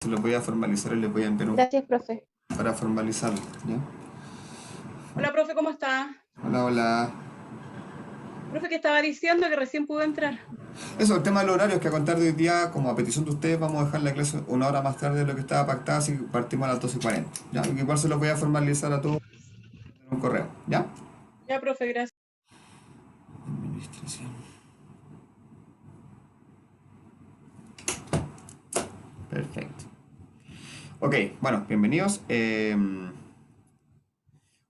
Se los voy a formalizar y les voy a enviar un Gracias, profe. para formalizarlo, ¿ya? Hola, profe, ¿cómo está? Hola, hola. Profe, que estaba diciendo que recién pude entrar. Eso, el tema del horario es que a contar de hoy día, como a petición de ustedes, vamos a dejar la clase una hora más tarde de lo que estaba pactada, así que partimos a las 12:40. ¿Ya? Y igual se los voy a formalizar a todos en un correo, ¿ya? Ya, profe, gracias. Administración. Perfecto. Ok, bueno, bienvenidos.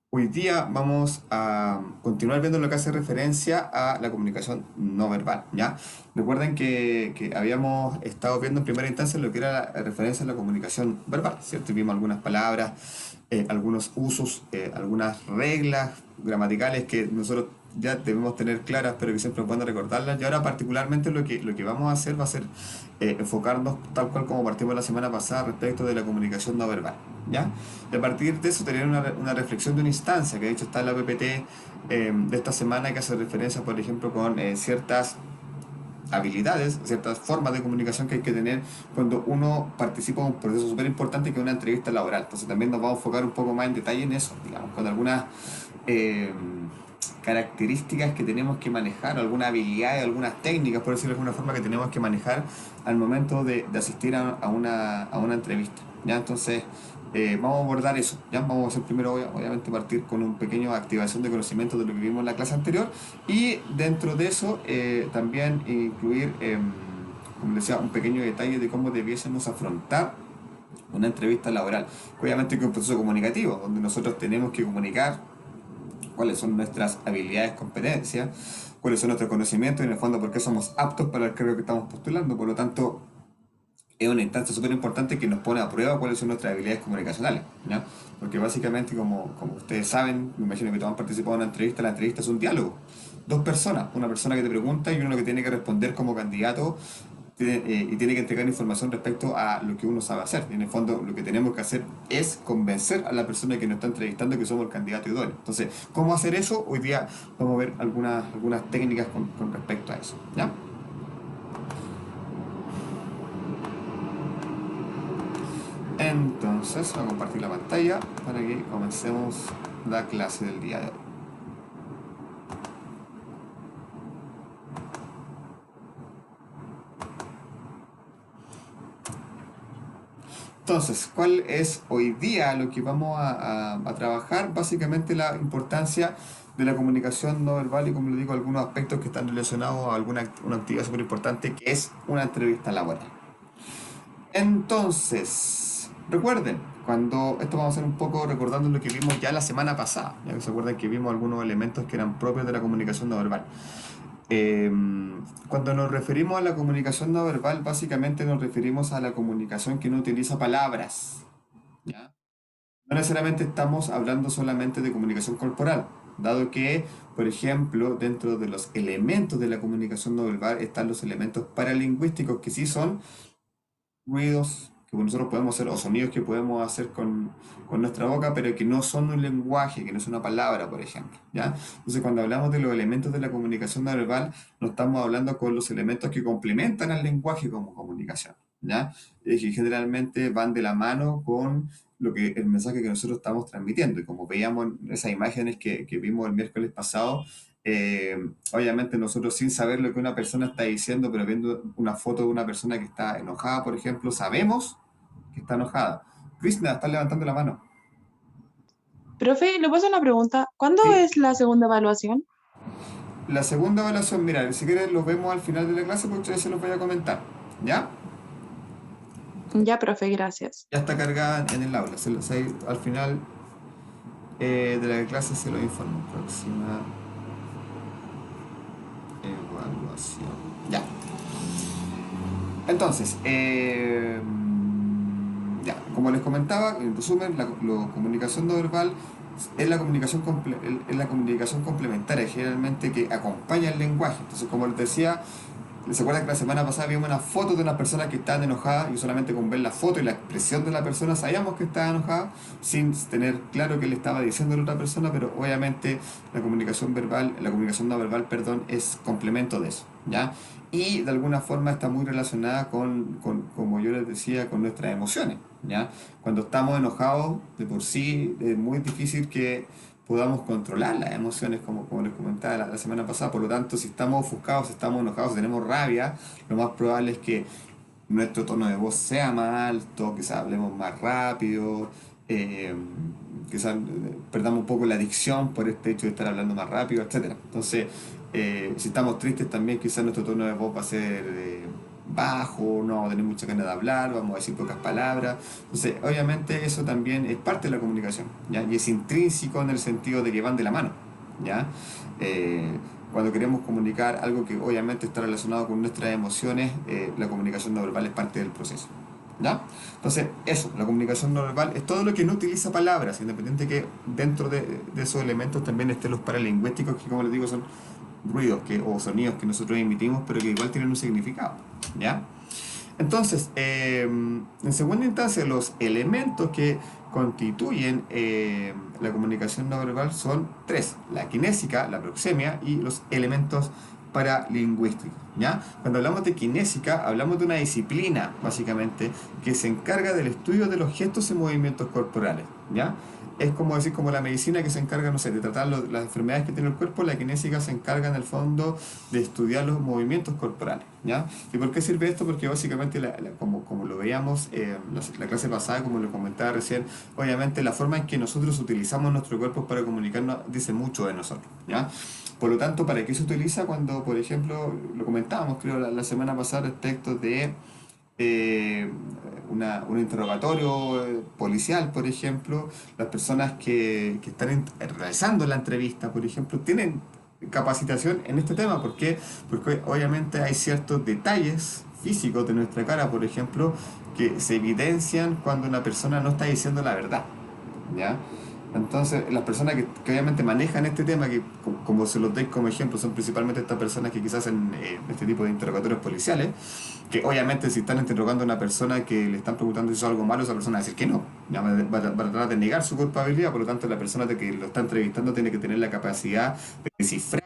Hoy día vamos a continuar viendo lo que hace referencia a la comunicación no verbal, ¿ya? Recuerden que habíamos estado viendo en primera instancia lo que era la referencia a la comunicación verbal, ¿cierto? Y vimos algunas palabras, algunos usos, algunas reglas gramaticales que nosotros ya debemos tener claras, pero que siempre es bueno recordarlas. Y ahora particularmente lo que vamos a hacer va a ser enfocarnos tal cual como partimos la semana pasada respecto de la comunicación no verbal, ¿ya? Y a partir de eso tener una reflexión de una instancia, que de hecho está en la PPT de esta semana, que hace referencia, por ejemplo, con ciertas habilidades, ciertas formas de comunicación que hay que tener cuando uno participa en un proceso súper importante que es una entrevista laboral. Entonces también nos vamos a enfocar un poco más en detalle en eso, digamos, con algunas eh, características que tenemos que manejar, algunas habilidades, algunas técnicas, por decirlo de alguna forma, que tenemos que manejar al momento de asistir a una entrevista. ¿Ya? Entonces, vamos a abordar eso. ¿Ya? Vamos a hacer primero, obviamente, partir con un pequeño activación de conocimiento de lo que vimos en la clase anterior y dentro de eso también incluir, como decía, un pequeño detalle de cómo debiésemos afrontar una entrevista laboral. Obviamente que es un proceso comunicativo, donde nosotros tenemos que comunicar cuáles son nuestras habilidades, competencias, cuáles son nuestros conocimientos y en el fondo por qué somos aptos para el cargo que estamos postulando. Por lo tanto, es una instancia súper importante que nos pone a prueba cuáles son nuestras habilidades comunicacionales, ¿no? Porque básicamente, como ustedes saben, me imagino que todos han participado en una entrevista, la entrevista es un diálogo. Dos personas, una persona que te pregunta y uno que tiene que responder como candidato y tiene que entregar información respecto a lo que uno sabe hacer. Y en el fondo lo que tenemos que hacer es convencer a la persona que nos está entrevistando que somos el candidato idóneo. Entonces, ¿cómo hacer eso? Hoy día vamos a ver algunas técnicas con respecto a eso, ¿ya? Entonces, voy a compartir la pantalla para que comencemos la clase del día de hoy. Entonces, ¿cuál es hoy día lo que vamos a trabajar? Básicamente la importancia de la comunicación no verbal y, como le digo, algunos aspectos que están relacionados a una actividad súper importante que es una entrevista laboral. Entonces, recuerden, cuando esto vamos a hacer un poco recordando lo que vimos ya la semana pasada, ya que se acuerdan que vimos algunos elementos que eran propios de la comunicación no verbal. Eh, Cuando nos referimos a la comunicación no verbal, básicamente nos referimos a la comunicación que no utiliza palabras, ¿ya? No necesariamente estamos hablando solamente de comunicación corporal, dado que, por ejemplo, dentro de los elementos de la comunicación no verbal están los elementos paralingüísticos, que sí son ruidos que nosotros podemos hacer o sonidos que podemos hacer con nuestra boca, pero que no son un lenguaje, que no es una palabra, por ejemplo, ¿ya? Entonces, cuando hablamos de los elementos de la comunicación no verbal, no estamos hablando con los elementos que complementan al lenguaje como comunicación, ¿ya? Que generalmente van de la mano con el mensaje que nosotros estamos transmitiendo. Y como veíamos en esas imágenes que vimos el miércoles pasado, eh, obviamente nosotros sin saber lo que una persona está diciendo, pero viendo una foto de una persona que está enojada, por ejemplo, sabemos que está enojada. Krishna, está levantando la mano. Profe, ¿le puedo hacer una pregunta? ¿Cuándo Sí. es la segunda evaluación? La segunda evaluación, mira, si quieres lo vemos al final de la clase porque yo se los voy a comentar. ¿Ya? Ya, profe, gracias. Ya está cargada en el aula. Al final de la clase se lo informo. Próxima evaluación. Ya. Entonces, ya, como les comentaba, en resumen, la comunicación no verbal es la comunicación complementaria, generalmente que acompaña el lenguaje. Entonces, como les decía, ¿se acuerdan que la semana pasada vimos una foto de una persona que estaba enojada y solamente con ver la foto y la expresión de la persona sabíamos que estaba enojada sin tener claro qué le estaba diciendo a la otra persona? Pero obviamente la comunicación no verbal, perdón, es complemento de eso, ¿ya? y de alguna forma está muy relacionada como yo les decía, con nuestras emociones, ¿ya? Cuando estamos enojados, de por sí es muy difícil que podamos controlar las emociones, como les comentaba la semana pasada. Por lo tanto, si estamos ofuscados, si estamos enojados, si tenemos rabia, lo más probable es que nuestro tono de voz sea más alto, quizás hablemos más rápido, eh, quizás perdamos un poco la dicción por este hecho de estar hablando más rápido, etcétera. Entonces, si estamos tristes también quizás nuestro tono de voz va a ser bajo, no vamos a tener mucha ganas de hablar, vamos a decir pocas palabras. Entonces, obviamente eso también es parte de la comunicación, ¿ya? Y es intrínseco en el sentido de que van de la mano, ¿ya? Eh, Cuando queremos comunicar algo que obviamente está relacionado con nuestras emociones, la comunicación no verbal es parte del proceso, ¿ya? Entonces, eso, la comunicación no verbal es todo lo que no utiliza palabras, independiente que dentro de esos elementos también estén los paralingüísticos, que como les digo son ruidos o sonidos que nosotros emitimos, pero que igual tienen un significado, ¿ya? Entonces, en segunda instancia, los elementos que constituyen la comunicación no verbal son tres: la kinésica, la proxemia y los elementos paralingüísticos, ¿ya? Cuando hablamos de kinésica, hablamos de una disciplina, básicamente, que se encarga del estudio de los gestos y movimientos corporales, ¿ya? Es como decir, como la medicina que se encarga, no sé, de tratar las enfermedades que tiene el cuerpo, la kinésica se encarga en el fondo de estudiar los movimientos corporales, ¿ya? ¿Y por qué sirve esto? Porque básicamente, como lo veíamos la clase pasada, como lo comentaba recién, obviamente la forma en que nosotros utilizamos nuestro cuerpo para comunicarnos dice mucho de nosotros, ¿ya? Por lo tanto, ¿para qué se utiliza cuando, por ejemplo, lo comentábamos creo la semana pasada respecto de eh, un interrogatorio policial, por ejemplo? Las personas que están realizando la entrevista, por ejemplo, tienen capacitación en este tema. ¿Por qué? Porque obviamente hay ciertos detalles físicos de nuestra cara, por ejemplo, que se evidencian cuando una persona no está diciendo la verdad, ¿ya? Entonces, las personas que obviamente manejan este tema, que como se los doy como ejemplo, son principalmente estas personas que quizás hacen este tipo de interrogatorios policiales, que obviamente si están interrogando a una persona que le están preguntando si hizo algo malo, esa persona va a decir que no, ya va a tratar de negar su culpabilidad. Por lo tanto, la persona de que lo está entrevistando tiene que tener la capacidad de descifrar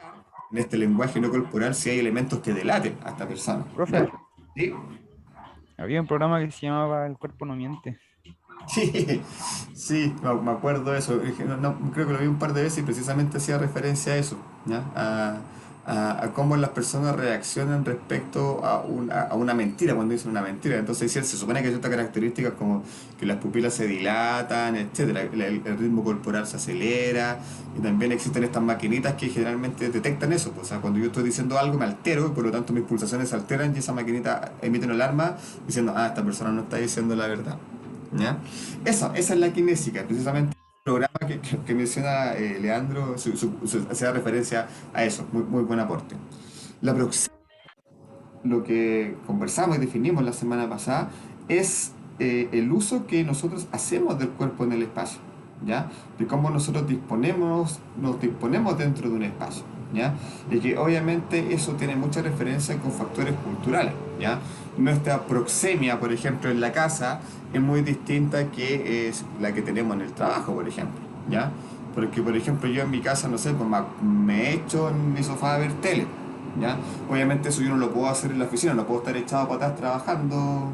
en este lenguaje no corporal si hay elementos que delaten a esta persona, Profe, ¿ya? Sí. había un programa que se llamaba El cuerpo no miente. Sí, sí, me acuerdo de eso. Creo que lo vi un par de veces y precisamente hacía referencia a eso, ¿ya? A cómo las personas reaccionan respecto a una mentira, cuando dicen una mentira. Entonces, sí, se supone que hay ciertas características como que las pupilas se dilatan, etcétera, el ritmo corporal se acelera, y también existen estas maquinitas que generalmente detectan eso. Pues, o sea, cuando yo estoy diciendo algo me altero y por lo tanto mis pulsaciones se alteran y esa maquinita emite una alarma diciendo, esta persona no está diciendo la verdad, ¿ya? Esa es la kinésica, precisamente el programa que menciona Leandro, hacía referencia a eso, muy, muy buen aporte. La proxemia, lo que conversamos y definimos la semana pasada, es el uso que nosotros hacemos del cuerpo en el espacio, ¿ya? De cómo nosotros nos disponemos dentro de un espacio, ¿ya? Y que obviamente eso tiene mucha referencia con factores culturales, ¿ya? Nuestra proxemia, por ejemplo, en la casa es muy distinta que es la que tenemos en el trabajo, por ejemplo, ¿ya? Porque, por ejemplo, yo en mi casa, no sé, pues me echo en mi sofá a ver tele, ¿ya? Obviamente eso yo no lo puedo hacer en la oficina, no puedo estar echado para atrás trabajando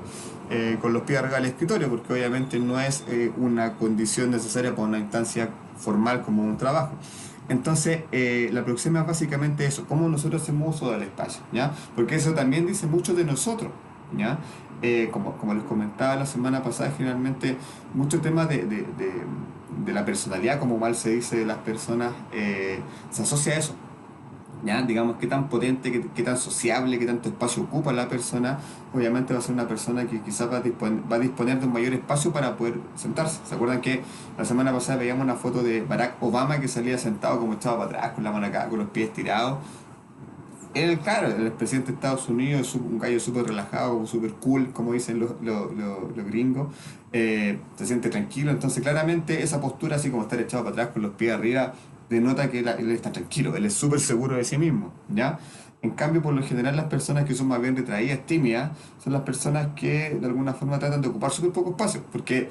con los pies arriba del escritorio, porque obviamente no es una condición necesaria para una instancia formal como un trabajo. Entonces, la proxemia es básicamente eso, cómo nosotros hacemos uso del espacio, ¿ya? Porque eso también dice mucho de nosotros, ¿ya? Como les comentaba la semana pasada, generalmente muchos temas de la personalidad, como mal se dice de las personas, se asocia a eso, ¿ya? Digamos, qué tan potente, qué tan sociable, qué tanto espacio ocupa la persona. Obviamente va a ser una persona que quizás va a disponer de un mayor espacio para poder sentarse. ¿Se acuerdan que la semana pasada veíamos una foto de Barack Obama que salía sentado como echado para atrás, con la mano acá, con los pies tirados? Él, claro, el presidente de Estados Unidos es un gallo súper relajado, súper cool, como dicen los gringos, se siente tranquilo. Entonces claramente esa postura, así como estar echado para atrás con los pies arriba, denota que él está tranquilo, él es súper seguro de sí mismo, ¿ya? En cambio, por lo general, las personas que son más bien retraídas, tímidas, son las personas que de alguna forma tratan de ocupar súper poco espacio, porque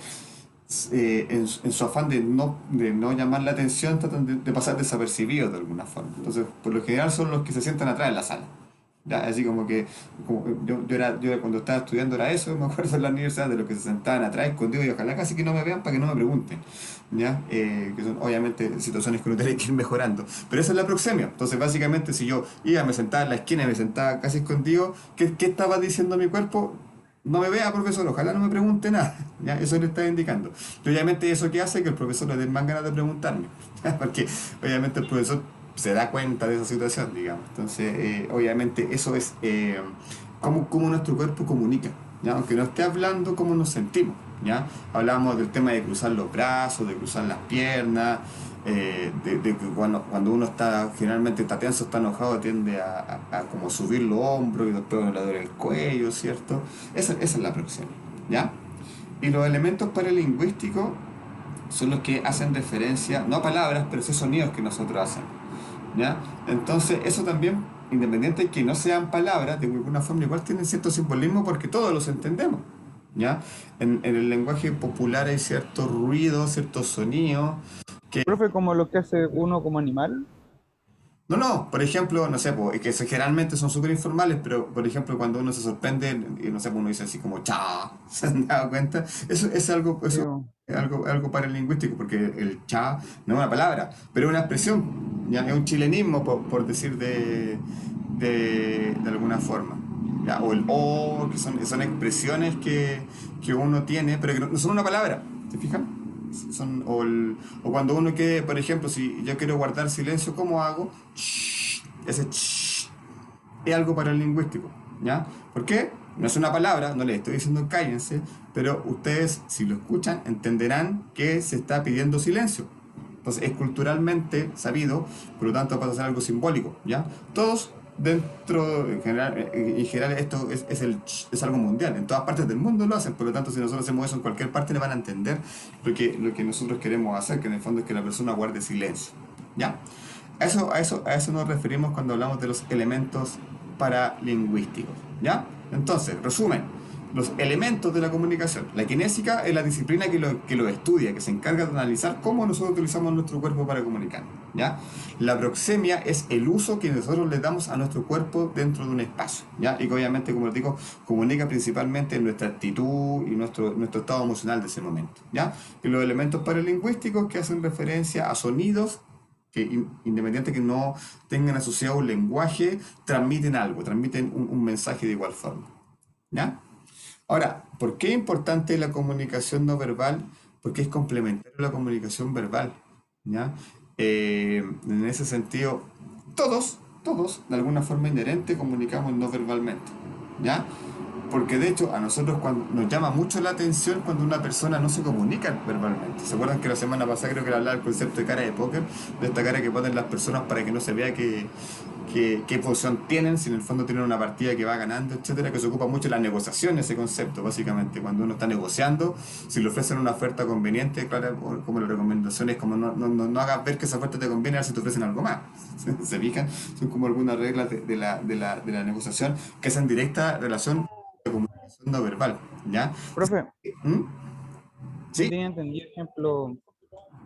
en su afán de no llamar la atención, tratan de pasar desapercibidos de alguna forma. Entonces, por lo general son los que se sientan atrás en la sala, Ya, así como que yo cuando estaba estudiando era eso, me acuerdo en la universidad, de los que se sentaban atrás escondidos y ojalá casi que no me vean para que no me pregunten. ¿Ya? Que son obviamente situaciones que uno tiene que ir mejorando. Pero esa es la proxemia. Entonces, básicamente, si yo iba, me sentaba en la esquina y me sentaba casi escondido, ¿qué estaba diciendo mi cuerpo? No me vea, profesor, ojalá no me pregunte nada. ¿Ya? Eso le estaba indicando. Y obviamente eso que hace que el profesor le dé más ganas de preguntarme. ¿Ya? Porque obviamente el profesor se da cuenta de esa situación, digamos. Entonces, obviamente eso es cómo nuestro cuerpo comunica. ¿Ya? Aunque no esté hablando, cómo nos sentimos. ¿Ya? Hablamos del tema de cruzar los brazos, de cruzar las piernas, de que cuando uno está, generalmente está tenso, está enojado, tiende a como subir los hombros y después le duele el cuello, ¿cierto? Esa es la proxemia, ¿ya? Y los elementos paralingüísticos son los que hacen referencia, no a palabras, pero sí sonidos que nosotros hacemos, ¿ya? Entonces, eso también, independiente de que no sean palabras, de alguna forma igual tienen cierto simbolismo porque todos los entendemos, ¿ya? En el lenguaje popular hay ciertos ruidos, ciertos sonidos. Profe, como lo que hace uno como animal. No, por ejemplo, no sé, es que generalmente son súper informales, pero por ejemplo, cuando uno se sorprende, y no sé, uno dice así como cha, ¿se han dado cuenta? Eso es algo, eso Digo, es algo paralingüístico, porque el cha no es una palabra, pero es una expresión, ¿ya? Es un chilenismo, por decir de alguna forma. ¿Ya? O el o, que son expresiones que uno tiene, pero que no son una palabra, ¿te fijas? O cuando uno quiere, por ejemplo, si yo quiero guardar silencio, ¿cómo hago? Ese es algo paralingüístico, ¿ya? ¿Por qué? No es una palabra, no les estoy diciendo cállense, pero ustedes, si lo escuchan, entenderán que se está pidiendo silencio. Entonces, es culturalmente sabido, por lo tanto pasa a ser algo simbólico, ¿ya? Todos dentro, en general esto es algo mundial, en todas partes del mundo lo hacen, por lo tanto, si nosotros hacemos eso en cualquier parte, le van a entender lo que nosotros queremos hacer, que en el fondo es que la persona guarde silencio, ¿ya? A eso nos referimos cuando hablamos de los elementos paralingüísticos, ¿ya? Entonces, resumen, los elementos de la comunicación. La kinésica es la disciplina que lo estudia, que se encarga de analizar cómo nosotros utilizamos nuestro cuerpo para comunicar, ¿ya? La proxemia es el uso que nosotros le damos a nuestro cuerpo dentro de un espacio, ¿ya? Y que obviamente, como les digo, comunica principalmente nuestra actitud y nuestro estado emocional de ese momento, ¿ya? Y los elementos paralingüísticos que hacen referencia a sonidos que independiente que no tengan asociado un lenguaje, transmiten algo, transmiten un mensaje de igual forma, ¿ya? Ahora, ¿por qué es importante la comunicación no verbal? Porque es complementario a la comunicación verbal, ¿ya? En ese sentido, todos, de alguna forma inherente, comunicamos no verbalmente, ¿ya? Porque de hecho a nosotros nos llama mucho la atención cuando una persona no se comunica verbalmente. ¿Se acuerdan que la semana pasada creo que le hablaba del concepto de cara de póker? De esta cara que ponen las personas para que no se vea qué posición tienen, si en el fondo tienen una partida que va ganando, etcétera, que se ocupa mucho en la negociación ese concepto, básicamente. Cuando uno está negociando, si le ofrecen una oferta conveniente, claro, como la recomendación es como no hagas ver que esa oferta te conviene, a ver si te ofrecen algo más. ¿Se fijan? Son como algunas reglas de la negociación que hacen directa relación la comunicación no verbal, ¿ya? profe, ¿Mm? yo Sí, tenía entendido, ejemplo,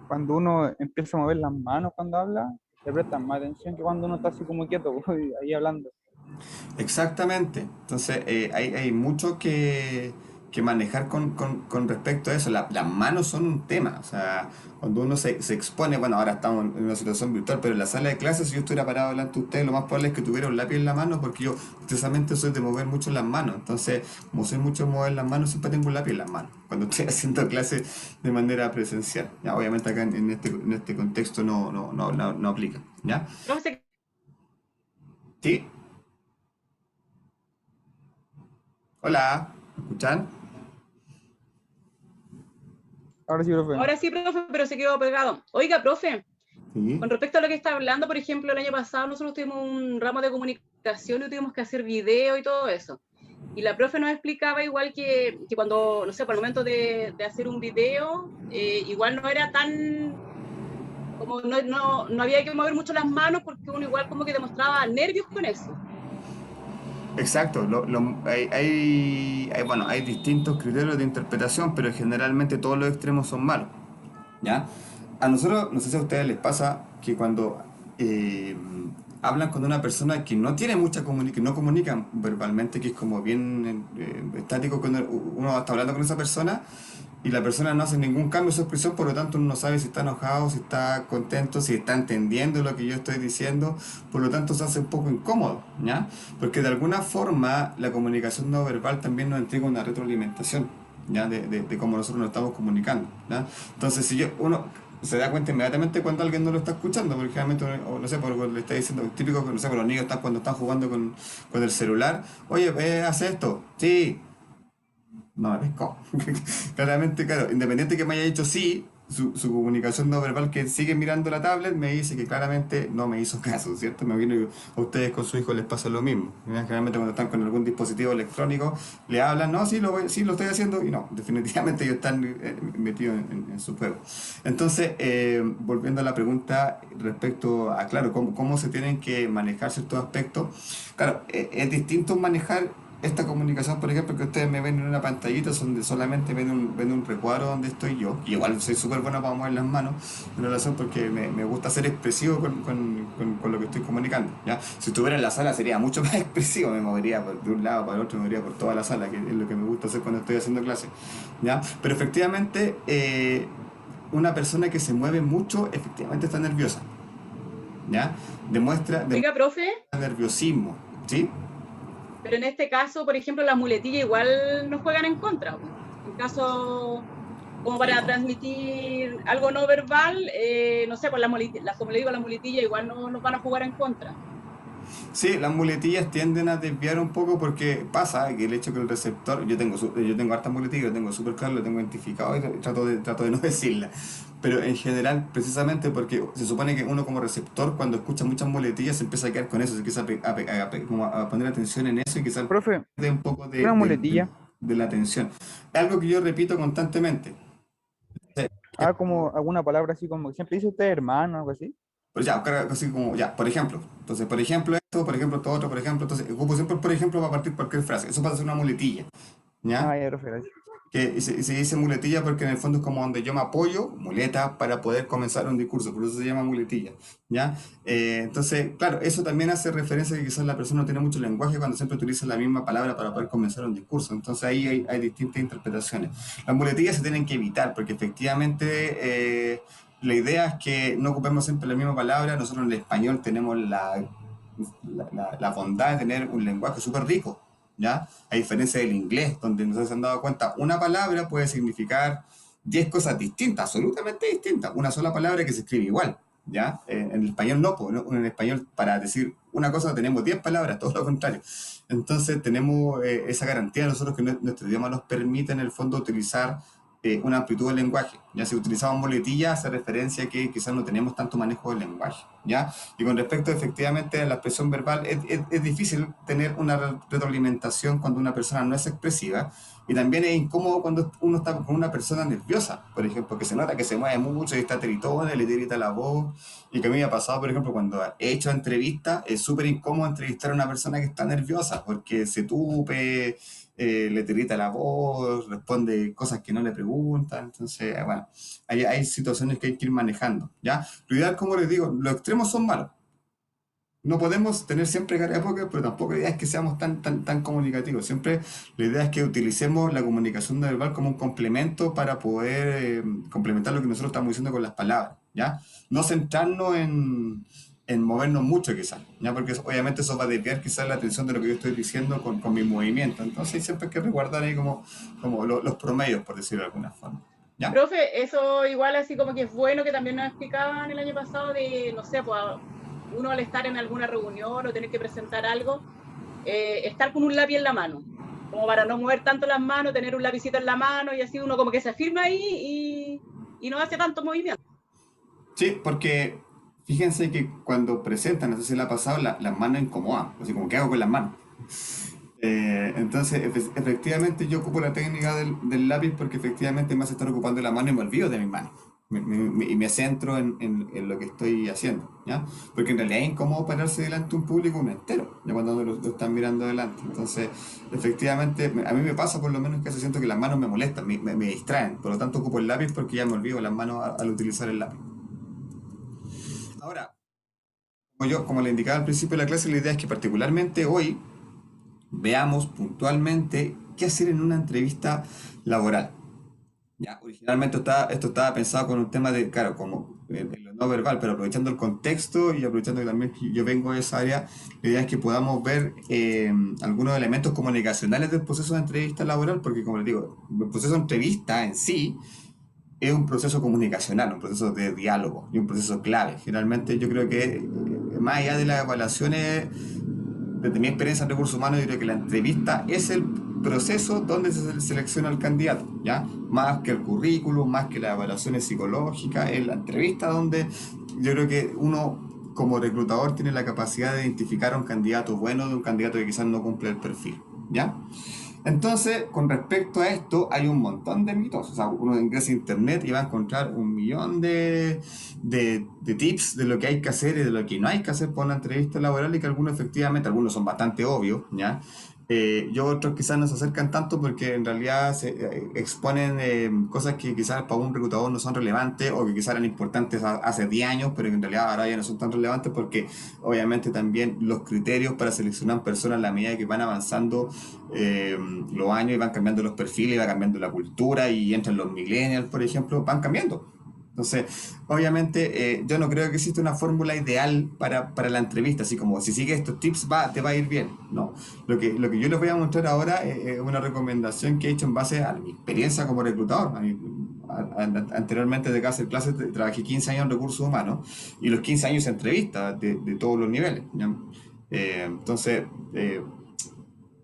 cuando uno empieza a mover las manos cuando habla, le prestan más atención que cuando uno está así como quieto, ahí hablando. exactamente. Entonces, hay mucho que manejar con respecto a eso. Las manos son un tema. O sea, cuando uno se expone, bueno, ahora estamos en una situación virtual, pero en la sala de clases, si yo estuviera parado delante de ustedes, lo más probable es que tuviera un lápiz en la mano, porque yo precisamente soy de mover mucho las manos. Entonces, como soy mucho de mover las manos, siempre tengo un lápiz en las manos, cuando estoy haciendo clases de manera presencial. Ya, obviamente acá en este contexto no aplica. ¿Ya? Profe, ¿Sí? Hola, ¿me escuchan? Ahora sí, profe. ahora sí, profe, pero se quedó pegado. Oiga, profe, Sí. con respecto a lo que está hablando, por ejemplo, el año pasado nosotros tuvimos un ramo de comunicación y tuvimos que hacer video y todo eso. Y la profe nos explicaba igual que cuando, no sé, por el momento de hacer un video, igual no era tan, como no había que mover mucho las manos porque uno igual como que demostraba nervios con eso. Exacto, bueno, hay distintos criterios de interpretación, pero generalmente todos los extremos son malos, ¿ya? A nosotros, no sé si a ustedes les pasa que cuando hablan con una persona que no tiene mucha comunicación, no comunica verbalmente, que es como bien estático, cuando uno está hablando con esa persona y la persona no hace ningún cambio en su expresión, por lo tanto uno no sabe si está enojado, si está contento, si está entendiendo lo que yo estoy diciendo, por lo tanto se hace un poco incómodo, ¿ya? Porque de alguna forma la comunicación no verbal también nos entrega una retroalimentación, ¿ya? De cómo nosotros nos estamos comunicando, ¿ya? Entonces si uno se da cuenta inmediatamente cuando alguien no lo está escuchando, porque generalmente, o no sé, porque le está diciendo, típico, no sé, por los niños están cuando están jugando con el celular, oye, hace esto, sí, no me pescó. Claramente, claro, independiente que me haya dicho sí, su comunicación no verbal, que sigue mirando la tablet, me dice que claramente no me hizo caso, ¿cierto? Me imagino que a ustedes con su hijo les pasa lo mismo. Generalmente cuando están con algún dispositivo electrónico, le hablan, no, sí, lo estoy haciendo, y no, definitivamente ellos están metidos en su juego. Entonces, volviendo a la pregunta respecto a, claro, cómo se tienen que manejar ciertos aspectos, claro, es distinto manejar esta comunicación, por ejemplo, que ustedes me ven en una pantallita donde solamente ven un recuadro donde estoy yo, y igual soy súper bueno para mover las manos en relación porque me gusta ser expresivo con lo que estoy comunicando, ¿ya? Si estuviera en la sala sería mucho más expresivo, me movería de un lado para el otro, me movería por toda la sala, que es lo que me gusta hacer cuando estoy haciendo clase, ¿ya? Pero efectivamente, una persona que se mueve mucho, efectivamente está nerviosa, ¿ya? Demuestra Oiga, profe, nerviosismo, ¿sí? pero en este caso, por ejemplo, las muletillas igual nos juegan en contra. En caso, como Sí, para po. transmitir algo no verbal, no sé, pues como le digo, las muletillas igual no nos van a jugar en contra. Sí, las muletillas tienden a desviar un poco porque pasa que el hecho que el receptor, yo tengo hartas muletillas, lo tengo súper claro, lo tengo identificado y trato de no decirlas. Pero en general, precisamente porque se supone que uno como receptor, cuando escucha muchas muletillas, se empieza a quedar con eso, se empieza como a poner atención en eso y quizás Profe, pierde un poco una muletilla. de la atención. Es algo que yo repito constantemente. Como alguna palabra así como, siempre dice usted hermano, algo así. Pero ya, así como, ya, por ejemplo. Entonces, por ejemplo esto, por ejemplo esto otro, por ejemplo. Entonces, ocupo siempre, por ejemplo, para partir cualquier frase. Eso pasa a ser una muletilla, ¿ya? Ya, profe, gracias. Y se dice muletilla porque en el fondo es como donde yo me apoyo, muleta, para poder comenzar un discurso. Por eso se llama muletilla, ¿ya? Entonces, claro, eso también hace referencia a que quizás la persona no tiene mucho lenguaje cuando siempre utiliza la misma palabra para poder comenzar un discurso. Entonces, ahí hay distintas interpretaciones. Las muletillas se tienen que evitar porque efectivamente la idea es que no ocupemos siempre la misma palabra. Nosotros en el español tenemos la bondad de tener un lenguaje súper rico, ¿ya? A diferencia del inglés, donde no sé si se han dado cuenta, una palabra puede significar 10 cosas distintas, absolutamente distintas. Una sola palabra que se escribe igual, ¿ya? En el español no, pues, ¿no? En el español para decir una cosa tenemos 10 palabras, todo lo contrario. Entonces tenemos esa garantía de nosotros que nuestro idioma nos permite en el fondo utilizar una amplitud del lenguaje. Ya si utilizamos muletilla hace referencia a que quizás no tenemos tanto manejo del lenguaje, ¿ya? Y con respecto efectivamente a la expresión verbal, es difícil tener una retroalimentación cuando una persona no es expresiva y también es incómodo cuando uno está con una persona nerviosa, por ejemplo, que se nota que se mueve mucho y está tritona, le tirita la voz. Y que a mí me ha pasado, por ejemplo, cuando he hecho entrevistas, es súper incómodo entrevistar a una persona que está nerviosa porque se tupe, le tirita la voz, responde cosas que no le preguntan. Entonces, bueno, hay situaciones que hay que ir manejando, ¿ya? Lo ideal, como les digo, los extremos son malos. No podemos tener siempre cara de póker, pero tampoco la idea es que seamos tan comunicativos. Siempre la idea es que utilicemos la comunicación no verbal como un complemento para poder complementar lo que nosotros estamos diciendo con las palabras, ¿ya? No centrarnos en movernos mucho quizás, ¿ya? Porque obviamente eso va a desviar quizás la atención de lo que yo estoy diciendo con mi movimiento. Entonces siempre hay que resguardar ahí como los promedios, por decirlo de alguna forma, ¿ya? Profe, eso igual así como que es bueno que también nos explicaban el año pasado de, no sé, pues uno al estar en alguna reunión o tener que presentar algo, estar con un lápiz en la mano, como para no mover tanto las manos, tener un lapicito en la mano y así uno como que se afirma ahí y no hace tanto movimiento. Sí, porque fíjense que cuando presentan, no sé si le ha pasado, las manos incomodan, así como, ¿qué hago con las manos? Entonces, efectivamente yo ocupo la técnica del lápiz porque efectivamente me hace estar ocupando la mano y me olvido de mis manos. Y me centro en lo que estoy haciendo, ¿ya? Porque en realidad es incómodo pararse delante de un público un entero, ya cuando lo están mirando delante. Entonces, efectivamente, a mí me pasa por lo menos que siento que las manos me molestan, me distraen. Por lo tanto, ocupo el lápiz porque ya me olvido las manos al utilizar el lápiz. Ahora, Como le indicaba al principio de la clase, la idea es que particularmente hoy veamos puntualmente qué hacer en una entrevista laboral. Ya, originalmente esto estaba pensado con un tema de, claro, como en lo no verbal, pero aprovechando el contexto y aprovechando que también yo vengo de esa área, la idea es que podamos ver algunos elementos comunicacionales del proceso de entrevista laboral, porque como les digo, el proceso de entrevista en sí es un proceso comunicacional, un proceso de diálogo y un proceso clave. Generalmente yo creo que más allá de las evaluaciones, desde mi experiencia en recursos humanos, yo creo que la entrevista es el proceso donde se selecciona el candidato, ¿ya? Más que el currículum, más que las evaluaciones psicológicas, es la entrevista donde yo creo que uno como reclutador tiene la capacidad de identificar a un candidato bueno de un candidato que quizás no cumple el perfil, ¿ya? Entonces, con respecto a esto, hay un montón de mitos. O sea, uno ingresa a internet y va a encontrar un millón de tips de lo que hay que hacer y de lo que no hay que hacer para una entrevista laboral y que algunos efectivamente, algunos son bastante obvios, ¿ya? Y otros quizás no se acercan tanto porque en realidad se exponen cosas que quizás para un reclutador no son relevantes o que quizás eran importantes hace 10 años, pero que en realidad ahora ya no son tan relevantes porque obviamente también los criterios para seleccionar personas a la medida que van avanzando los años y van cambiando los perfiles, va cambiando la cultura y entran los millennials, por ejemplo, van cambiando. Entonces, obviamente, yo no creo que exista una fórmula ideal para la entrevista, así como si sigues estos tips te va a ir bien. No, lo que yo les voy a mostrar ahora es una recomendación que he hecho en base a mi experiencia como reclutador. Anteriormente de hacer clases, trabajé 15 años en recursos humanos y los 15 años en entrevistas de todos los niveles, ¿ya? Entonces,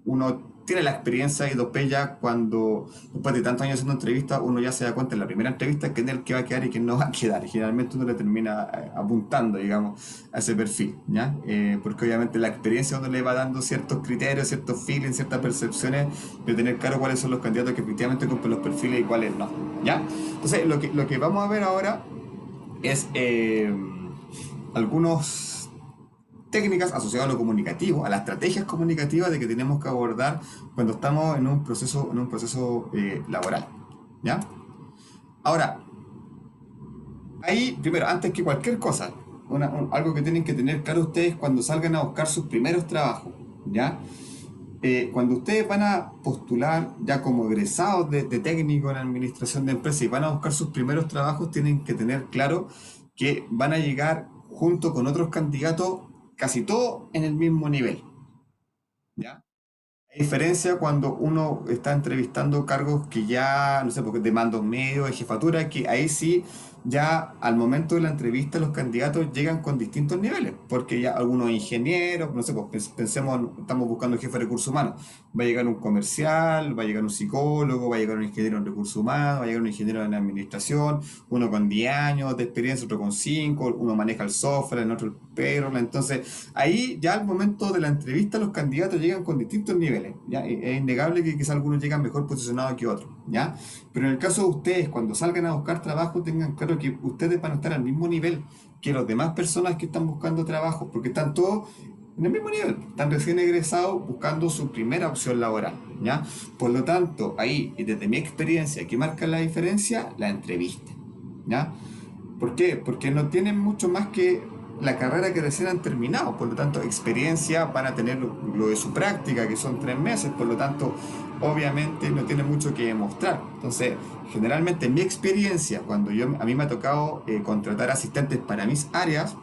uno tiene la experiencia y después ya cuando, después de tantos años haciendo entrevistas, uno ya se da cuenta en la primera entrevista quién es el que va a quedar y quién no va a quedar. Y generalmente uno le termina apuntando, digamos, a ese perfil, ¿ya? Porque obviamente la experiencia uno le va dando ciertos criterios, ciertos feelings, ciertas percepciones de tener claro cuáles son los candidatos que efectivamente cumplen los perfiles y cuáles no, ¿ya? Entonces, lo que vamos a ver ahora es algunos técnicas asociadas a lo comunicativo, a las estrategias comunicativas de que tenemos que abordar cuando estamos en un proceso laboral, ¿ya? Ahora, ahí, primero, antes que cualquier cosa, algo que tienen que tener claro ustedes cuando salgan a buscar sus primeros trabajos, ¿ya? Cuando ustedes van a postular ya como egresados de técnico en administración de empresas y van a buscar sus primeros trabajos, tienen que tener claro que van a llegar junto con otros candidatos casi todos en el mismo nivel, ¿ya? A diferencia cuando uno está entrevistando cargos que ya, no sé, porque de mandos medios, de jefatura, que ahí sí, ya al momento de la entrevista los candidatos llegan con distintos niveles, porque ya algunos ingenieros, no sé, pues pensemos, estamos buscando jefe de recursos humanos, va a llegar un comercial, va a llegar un psicólogo, va a llegar un ingeniero en recursos humanos, va a llegar un ingeniero en administración, uno con 10 años de experiencia, otro con 5, uno maneja el software, el otro el payroll. Entonces ahí ya al momento de la entrevista los candidatos llegan con distintos niveles, ¿ya? Es innegable que quizás algunos llegan mejor posicionados que otros, ¿ya? Pero en el caso de ustedes, cuando salgan a buscar trabajo, tengan claro que ustedes van a estar al mismo nivel que las demás personas que están buscando trabajo, porque están todos en el mismo nivel, están recién egresados buscando su primera opción laboral, ¿ya? Por lo tanto, ahí, y desde mi experiencia, ¿qué marca la diferencia? La entrevista, ¿ya? ¿Por qué? Porque no tienen mucho más que la carrera que recién han terminado, por lo tanto, experiencia van a tener lo de su práctica, que son 3 meses, por lo tanto, obviamente no tienen mucho que demostrar. Entonces, generalmente en mi experiencia, cuando a mí me ha tocado contratar asistentes para mis áreas,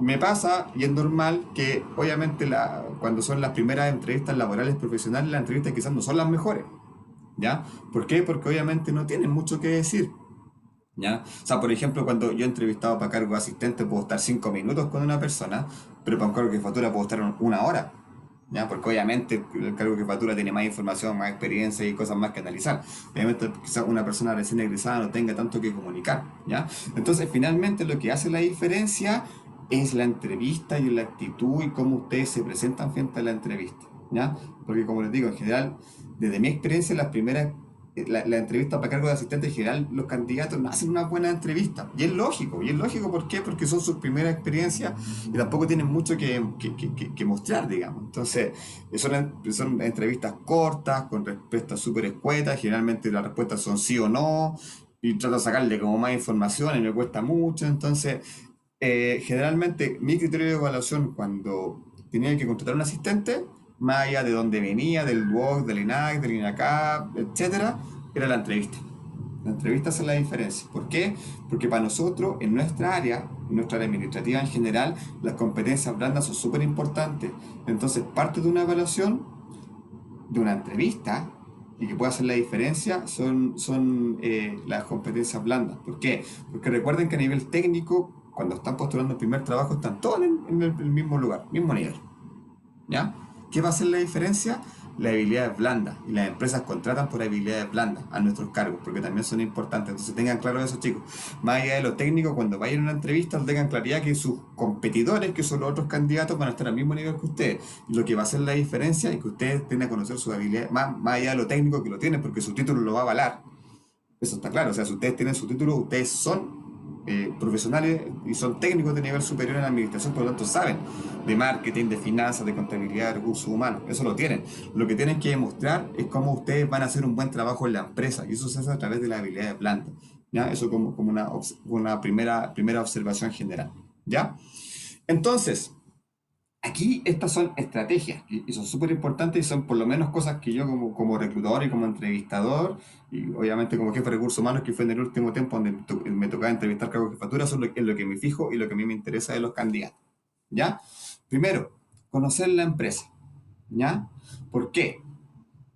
me pasa, y es normal, que obviamente cuando son las primeras entrevistas laborales profesionales, las entrevistas quizás no son las mejores, ¿ya? ¿Por qué? Porque obviamente no tienen mucho que decir, ¿ya? O sea, por ejemplo, cuando yo he entrevistado para cargo de asistente puedo estar 5 minutos con una persona, pero para un cargo de jefatura puedo estar 1 hora, ¿ya? Porque obviamente el cargo de jefatura tiene más información, más experiencia y cosas más que analizar. Obviamente quizás una persona recién egresada no tenga tanto que comunicar, ¿ya? Entonces, finalmente lo que hace la diferencia es la entrevista y la actitud y cómo ustedes se presentan frente a la entrevista, ¿ya? Porque como les digo, en general, desde mi experiencia, la entrevista para cargo de asistente en general, los candidatos no hacen una buena entrevista. Y es lógico, ¿por qué? Porque son sus primeras experiencias y tampoco tienen mucho que mostrar, digamos. Entonces, son entrevistas cortas, con respuestas súper escuetas, generalmente las respuestas son sí o no, y trato de sacarle como más información y me cuesta mucho, entonces Generalmente mi criterio de evaluación cuando tenía que contratar un asistente, más allá de dónde venía, del WOC, del INAC, del INACAP, etcétera, era la entrevista. La entrevista hace la diferencia. ¿Por qué? Porque para nosotros, en nuestra área administrativa en general, las competencias blandas son súper importantes. Entonces, parte de una evaluación, de una entrevista, y que puede hacer la diferencia, son las competencias blandas. ¿Por qué? Porque recuerden que a nivel técnico, cuando están postulando el primer trabajo, están todos en el mismo lugar, mismo nivel. ¿Ya? ¿Qué va a hacer la diferencia? Las habilidades blandas. Y las empresas contratan por habilidades blandas a nuestros cargos, porque también son importantes. Entonces tengan claro eso, chicos. Más allá de lo técnico, cuando vayan a una entrevista, tengan claridad que sus competidores, que son los otros candidatos, van a estar al mismo nivel que ustedes. Y lo que va a hacer la diferencia es que ustedes tengan que conocer sus habilidades, más allá de lo técnico que lo tienen, porque su título lo va a avalar. Eso está claro, o sea, si ustedes tienen su título, ustedes son profesionales y son técnicos de nivel superior en la administración, por lo tanto saben de marketing, de finanzas, de contabilidad, de recursos humanos, eso lo tienen. Lo que tienen que demostrar es cómo ustedes van a hacer un buen trabajo en la empresa, y eso se hace a través de la habilidad de planta, ¿ya? Eso como una primera observación general, ¿ya? Entonces, aquí estas son estrategias y son súper importantes y son por lo menos cosas que yo como reclutador y como entrevistador y obviamente como jefe de recursos humanos que fue en el último tiempo donde me tocaba entrevistar cargos de jefatura, son en lo que me fijo y lo que a mí me interesa de los candidatos. ¿Ya? Primero, conocer la empresa. ¿Ya? ¿Por qué?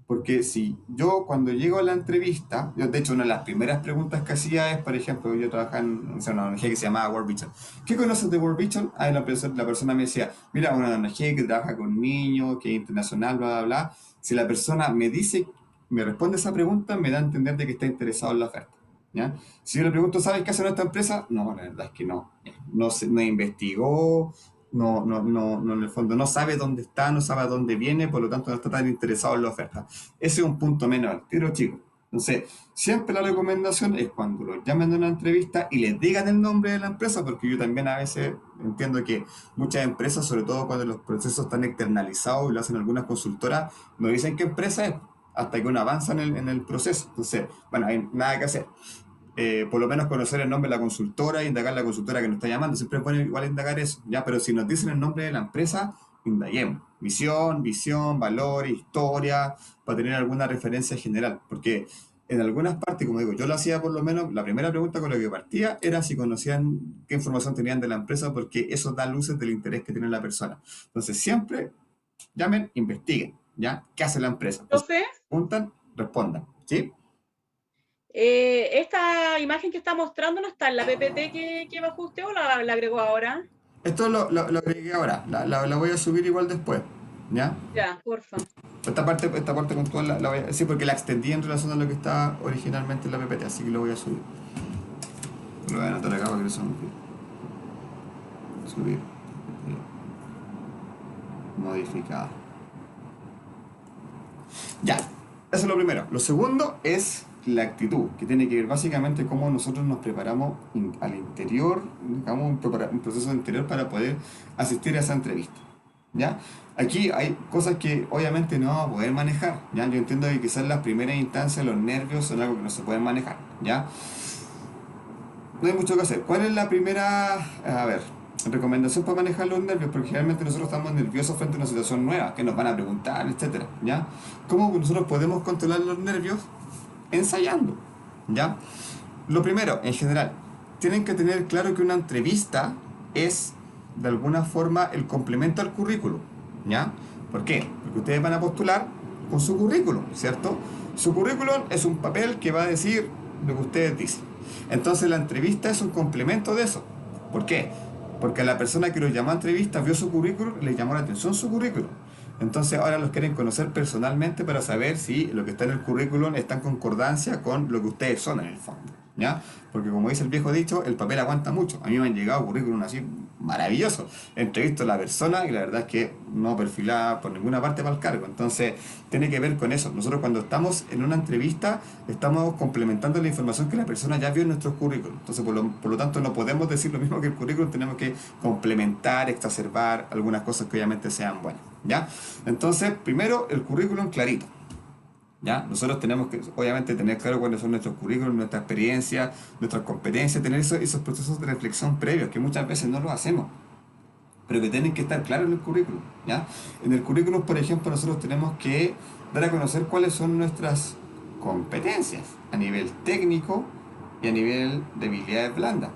Porque si yo cuando llego a la entrevista, yo de hecho una de las primeras preguntas que hacía es, por ejemplo, yo trabajaba en una ONG que se llamaba World Vision. ¿Qué conoces de World Vision? Ahí la persona me decía, mira, una ONG que trabaja con niños, que es internacional, bla, bla, bla. Si la persona me dice, me responde esa pregunta, me da a entender de que está interesado en la oferta. ¿Ya? Si yo le pregunto, ¿sabes qué hace nuestra empresa? No, la verdad es que no. No investigó, no, en el fondo no sabe dónde está, no sabe a dónde viene, por lo tanto no está tan interesado en la oferta. Ese es un punto menor, tiro chico. Entonces, siempre la recomendación es cuando los llamen a una entrevista y les digan el nombre de la empresa, porque yo también a veces entiendo que muchas empresas, sobre todo cuando los procesos están externalizados y lo hacen algunas consultoras, no dicen qué empresa es, hasta que uno avanza en el proceso. Entonces, bueno, hay nada que hacer. Por lo menos conocer el nombre de la consultora, indagar la consultora que nos está llamando, siempre es bueno igual indagar eso, ¿ya? Pero si nos dicen el nombre de la empresa, indaguemos. Misión, visión, valores, historia, para tener alguna referencia general, porque en algunas partes, como digo, yo lo hacía por lo menos, la primera pregunta con la que partía era si conocían qué información tenían de la empresa, porque eso da luces del interés que tiene la persona. Entonces siempre llamen, investiguen, ¿ya? ¿Qué hace la empresa? Entonces, Profe, preguntan, respondan, ¿sí? esta imagen que está mostrando no está en la PPT que bajó usted o la agregó ahora. Esto lo agregué ahora, la voy a subir igual después, ¿ya? Ya, porfa. Esta parte puntual la voy a... Sí, porque la extendí en relación a lo que estaba originalmente en la PPT, así que lo voy a subir. Lo voy a anotar acá para que son... Subir. Modificada. Ya, eso es lo primero. Lo segundo es la actitud, que tiene que ver básicamente cómo nosotros nos preparamos al interior, digamos, un proceso interior para poder asistir a esa entrevista. ¿Ya? Aquí hay cosas que obviamente no vamos a poder manejar, ¿ya? Yo entiendo que quizás en las primeras instancias los nervios son algo que no se pueden manejar, ¿ya? No hay mucho que hacer. ¿Cuál es la primera, a ver, recomendación para manejar los nervios? Porque generalmente nosotros estamos nerviosos frente a una situación nueva, que nos van a preguntar, etcétera, ¿ya? ¿Cómo nosotros podemos controlar los nervios? Ensayando, ¿ya? Lo primero, en general, tienen que tener claro que una entrevista es, de alguna forma, el complemento al currículum, ¿ya? ¿Por qué? Porque ustedes van a postular con su currículum, ¿cierto? Su currículum es un papel que va a decir lo que ustedes dicen. Entonces la entrevista es un complemento de eso. ¿Por qué? Porque a la persona que los llamó a entrevista vio su currículum, le llamó la atención su currículum. Entonces ahora los quieren conocer personalmente para saber si lo que está en el currículum está en concordancia con lo que ustedes son en el fondo, ¿ya? Porque como dice el viejo dicho, el papel aguanta mucho. A mí me han llegado currículum así maravillosos. Entrevisto a la persona y la verdad es que no perfilada por ninguna parte para el cargo. Entonces tiene que ver con eso. Nosotros cuando estamos en una entrevista estamos complementando la información que la persona ya vio en nuestros currículum. Entonces por lo tanto no podemos decir lo mismo que el currículum, tenemos que complementar, exacerbar algunas cosas que obviamente sean buenas, ¿ya? Entonces primero el currículum clarito. ¿Ya? Nosotros tenemos que, obviamente, tener claro cuáles son nuestros currículos, nuestra experiencia, nuestras competencias, tener esos procesos de reflexión previos, que muchas veces no los hacemos, pero que tienen que estar claros en el currículum, ¿ya? En el currículum, por ejemplo, nosotros tenemos que dar a conocer cuáles son nuestras competencias a nivel técnico y a nivel de habilidades blandas,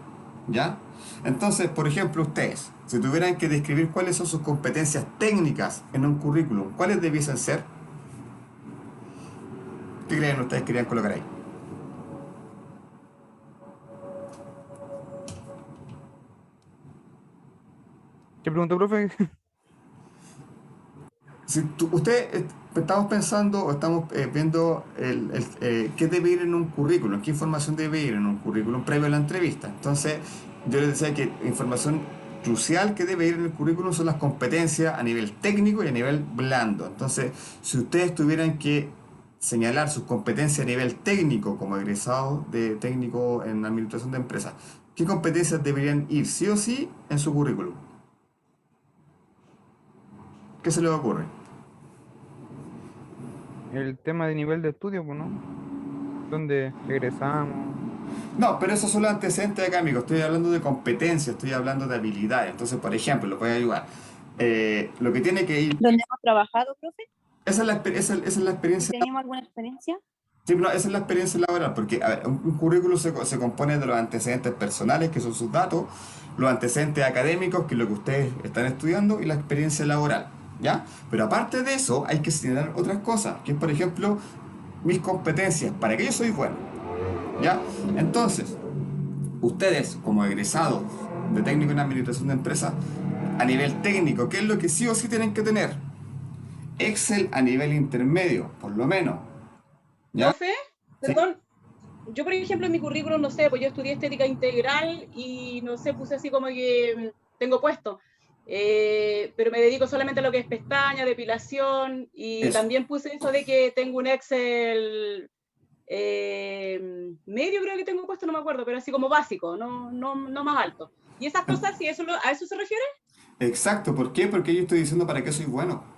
¿ya? Entonces, por ejemplo, ustedes, si tuvieran que describir cuáles son sus competencias técnicas en un currículum, ¿cuáles debiesen ser? ¿Qué creen ustedes que querían colocar ahí? ¿Qué preguntó, profe? Si estamos pensando o estamos viendo qué debe ir en un currículum, qué información debe ir en un currículum previo a la entrevista. Entonces, yo les decía que información crucial que debe ir en el currículum son las competencias a nivel técnico y a nivel blando. Entonces, si ustedes tuvieran que señalar sus competencias a nivel técnico como egresados de técnico en administración de empresas, ¿qué competencias deberían ir sí o sí en su currículum? ¿Qué se les ocurre? El tema de nivel de estudio, pues, ¿no? ¿Dónde egresamos? No, pero esos son los antecedentes académicos. Estoy hablando de competencia, estoy hablando de habilidades. Entonces, por ejemplo, lo voy a ayudar. Lo que tiene que ir. ¿Dónde hemos trabajado, profe? Esa es la Si experiencia. tenemos alguna experiencia. Sí, no, esa es la experiencia laboral, porque a ver, un currículo se compone de los antecedentes personales, que son sus datos, los antecedentes académicos, que es lo que ustedes están estudiando, y la experiencia laboral. ¿Ya? Pero aparte de eso, hay que señalar otras cosas, que es, por ejemplo, mis competencias, para que yo soy bueno. ¿Ya? Entonces, ustedes como egresados de técnico en administración de empresas, a nivel técnico, ¿qué es lo que sí o sí tienen que tener? Excel a nivel intermedio, por lo menos. ¿Ya? Profe, ¿Sí? perdón, yo por ejemplo en mi currículum, no sé, pues yo estudié estética integral y no sé, puse así como que tengo puesto, pero me dedico solamente a lo que es pestaña, depilación y Eso. también puse eso de que tengo un Excel medio creo que tengo puesto, no me acuerdo, pero así como básico, no más alto. Y esas cosas, si a eso se refiere. Exacto. ¿Por qué? Porque yo estoy diciendo para qué soy bueno.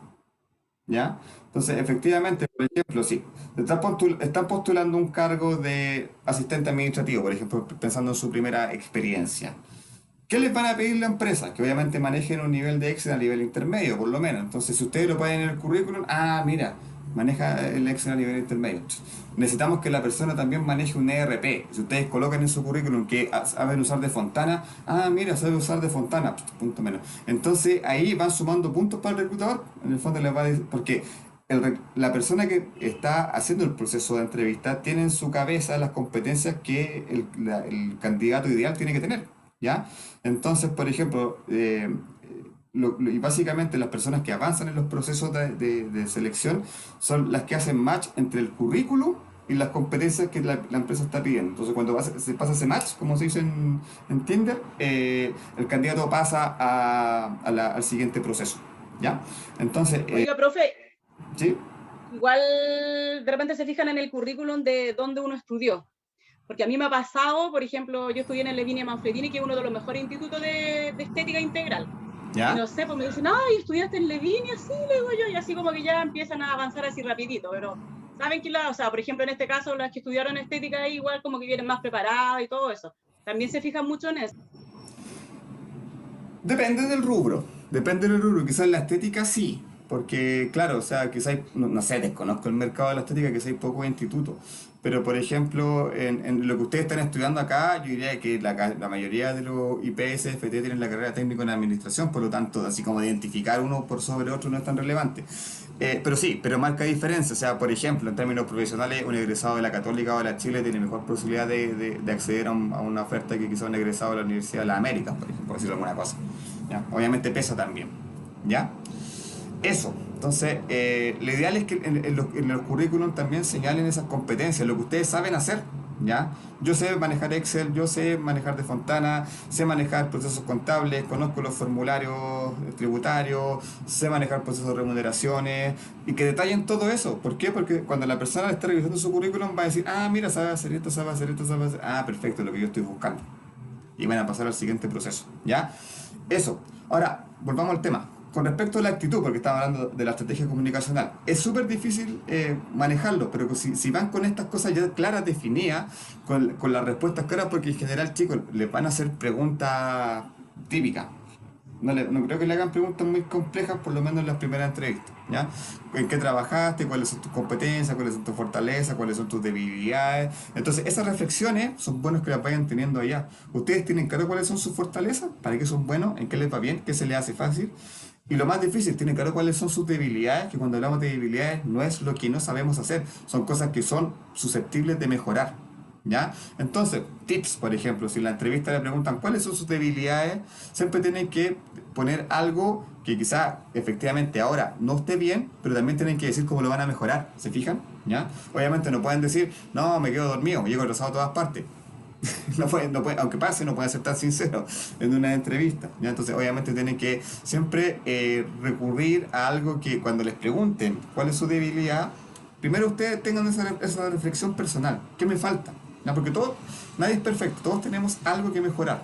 ¿Ya? Entonces, efectivamente, por ejemplo, sí, están postulando un cargo de asistente administrativo, por ejemplo, pensando en su primera experiencia. ¿Qué les van a pedir la empresa? Que obviamente manejen un nivel de Excel a nivel intermedio, por lo menos. Entonces, si ustedes lo ponen en el currículum, mira, maneja el Excel a nivel intermedio. Necesitamos que la persona también maneje un ERP. Si ustedes colocan en su currículum que saben usar de Fontana, mira, sabe usar de Fontana, punto menos. Entonces, ahí van sumando puntos para el reclutador. En el fondo les va a decir, porque la persona que está haciendo el proceso de entrevista tiene en su cabeza las competencias que el candidato ideal tiene que tener. ¿Ya? Entonces, por ejemplo, y básicamente las personas que avanzan en los procesos de selección son las que hacen match entre el currículum y las competencias que la empresa está pidiendo. Entonces, cuando se pasa ese match, como se dice en Tinder, el candidato pasa al siguiente proceso. ¿Ya? Entonces, Oiga, profe, ¿sí? igual de repente se fijan en el currículum de dónde uno estudió. Porque a mí me ha pasado, por ejemplo, yo estudié en el Levinia Manfredini, que es uno de los mejores institutos de estética integral. ¿Ya? Y no sé, pues me dicen, ay, estudiaste en Levinia, sí, le digo yo, y así como que ya empiezan a avanzar así rapidito, pero saben que o sea, por ejemplo, en este caso, las que estudiaron estética igual como que vienen más preparadas y todo eso. También se fijan mucho en eso. Depende del rubro, depende del rubro. Quizás la estética sí, porque claro, o sea, quizás, no sé, desconozco el mercado de la estética, quizás hay pocos institutos. Pero por ejemplo, en lo que ustedes están estudiando acá, yo diría que la mayoría de los IPSFT tienen la carrera técnico en administración, por lo tanto, así como identificar uno por sobre otro no es tan relevante. Pero sí, pero marca diferencia. O sea, por ejemplo, en términos profesionales, un egresado de la Católica o de la Chile tiene mejor posibilidad de acceder a una oferta que quizás un egresado de la Universidad de las Américas, por ejemplo, por decirlo alguna cosa. ¿Ya? Obviamente pesa también. ¿Ya? Eso. Entonces, lo ideal es que en los currículum también señalen esas competencias, lo que ustedes saben hacer. ¿Ya? Yo sé manejar Excel, yo sé manejar de Fontana, sé manejar procesos contables, conozco los formularios tributarios, sé manejar procesos de remuneraciones y que detallen todo eso. ¿Por qué? Porque cuando la persona esté revisando su currículum va a decir, mira, sabe hacer esto, sabe hacer esto, sabe hacer... perfecto, lo que yo estoy buscando. Y van a pasar al siguiente proceso. ¿Ya? Eso. Ahora, volvamos al tema. con respecto a la actitud, porque estamos hablando de la estrategia comunicacional, es súper difícil manejarlo, pero si van con estas cosas ya claras, definidas, con las respuestas claras, porque en general, chicos, les van a hacer preguntas típicas. No creo que le hagan preguntas muy complejas, por lo menos en las primeras entrevistas, ¿ya? ¿En qué trabajaste? ¿Cuáles son tus competencias? ¿Cuáles son tus fortalezas? ¿Cuáles son tus debilidades? Entonces, esas reflexiones son buenas que las vayan teniendo allá. ¿Ustedes tienen claro cuáles son sus fortalezas? ¿Para qué son buenos? ¿En qué les va bien? ¿Qué se les hace fácil? Y lo más difícil, tienen claro cuáles son sus debilidades, que cuando hablamos de debilidades no es lo que no sabemos hacer, son cosas que son susceptibles de mejorar. ¿Ya? Entonces, tips, por ejemplo, si en la entrevista le preguntan cuáles son sus debilidades, siempre tienen que poner algo que quizá efectivamente ahora no esté bien, pero también tienen que decir cómo lo van a mejorar, ¿se fijan? ¿Ya? Obviamente no pueden decir, no, me quedo dormido, me llego atrasado a todas partes. Aunque pase, no pueden ser tan sinceros en una entrevista, ¿ya? Entonces, obviamente tienen que siempre recurrir a algo que cuando les pregunten cuál es su debilidad, primero ustedes tengan esa reflexión personal. ¿Qué me falta? ¿Ya? Porque nadie es perfecto, todos tenemos algo que mejorar,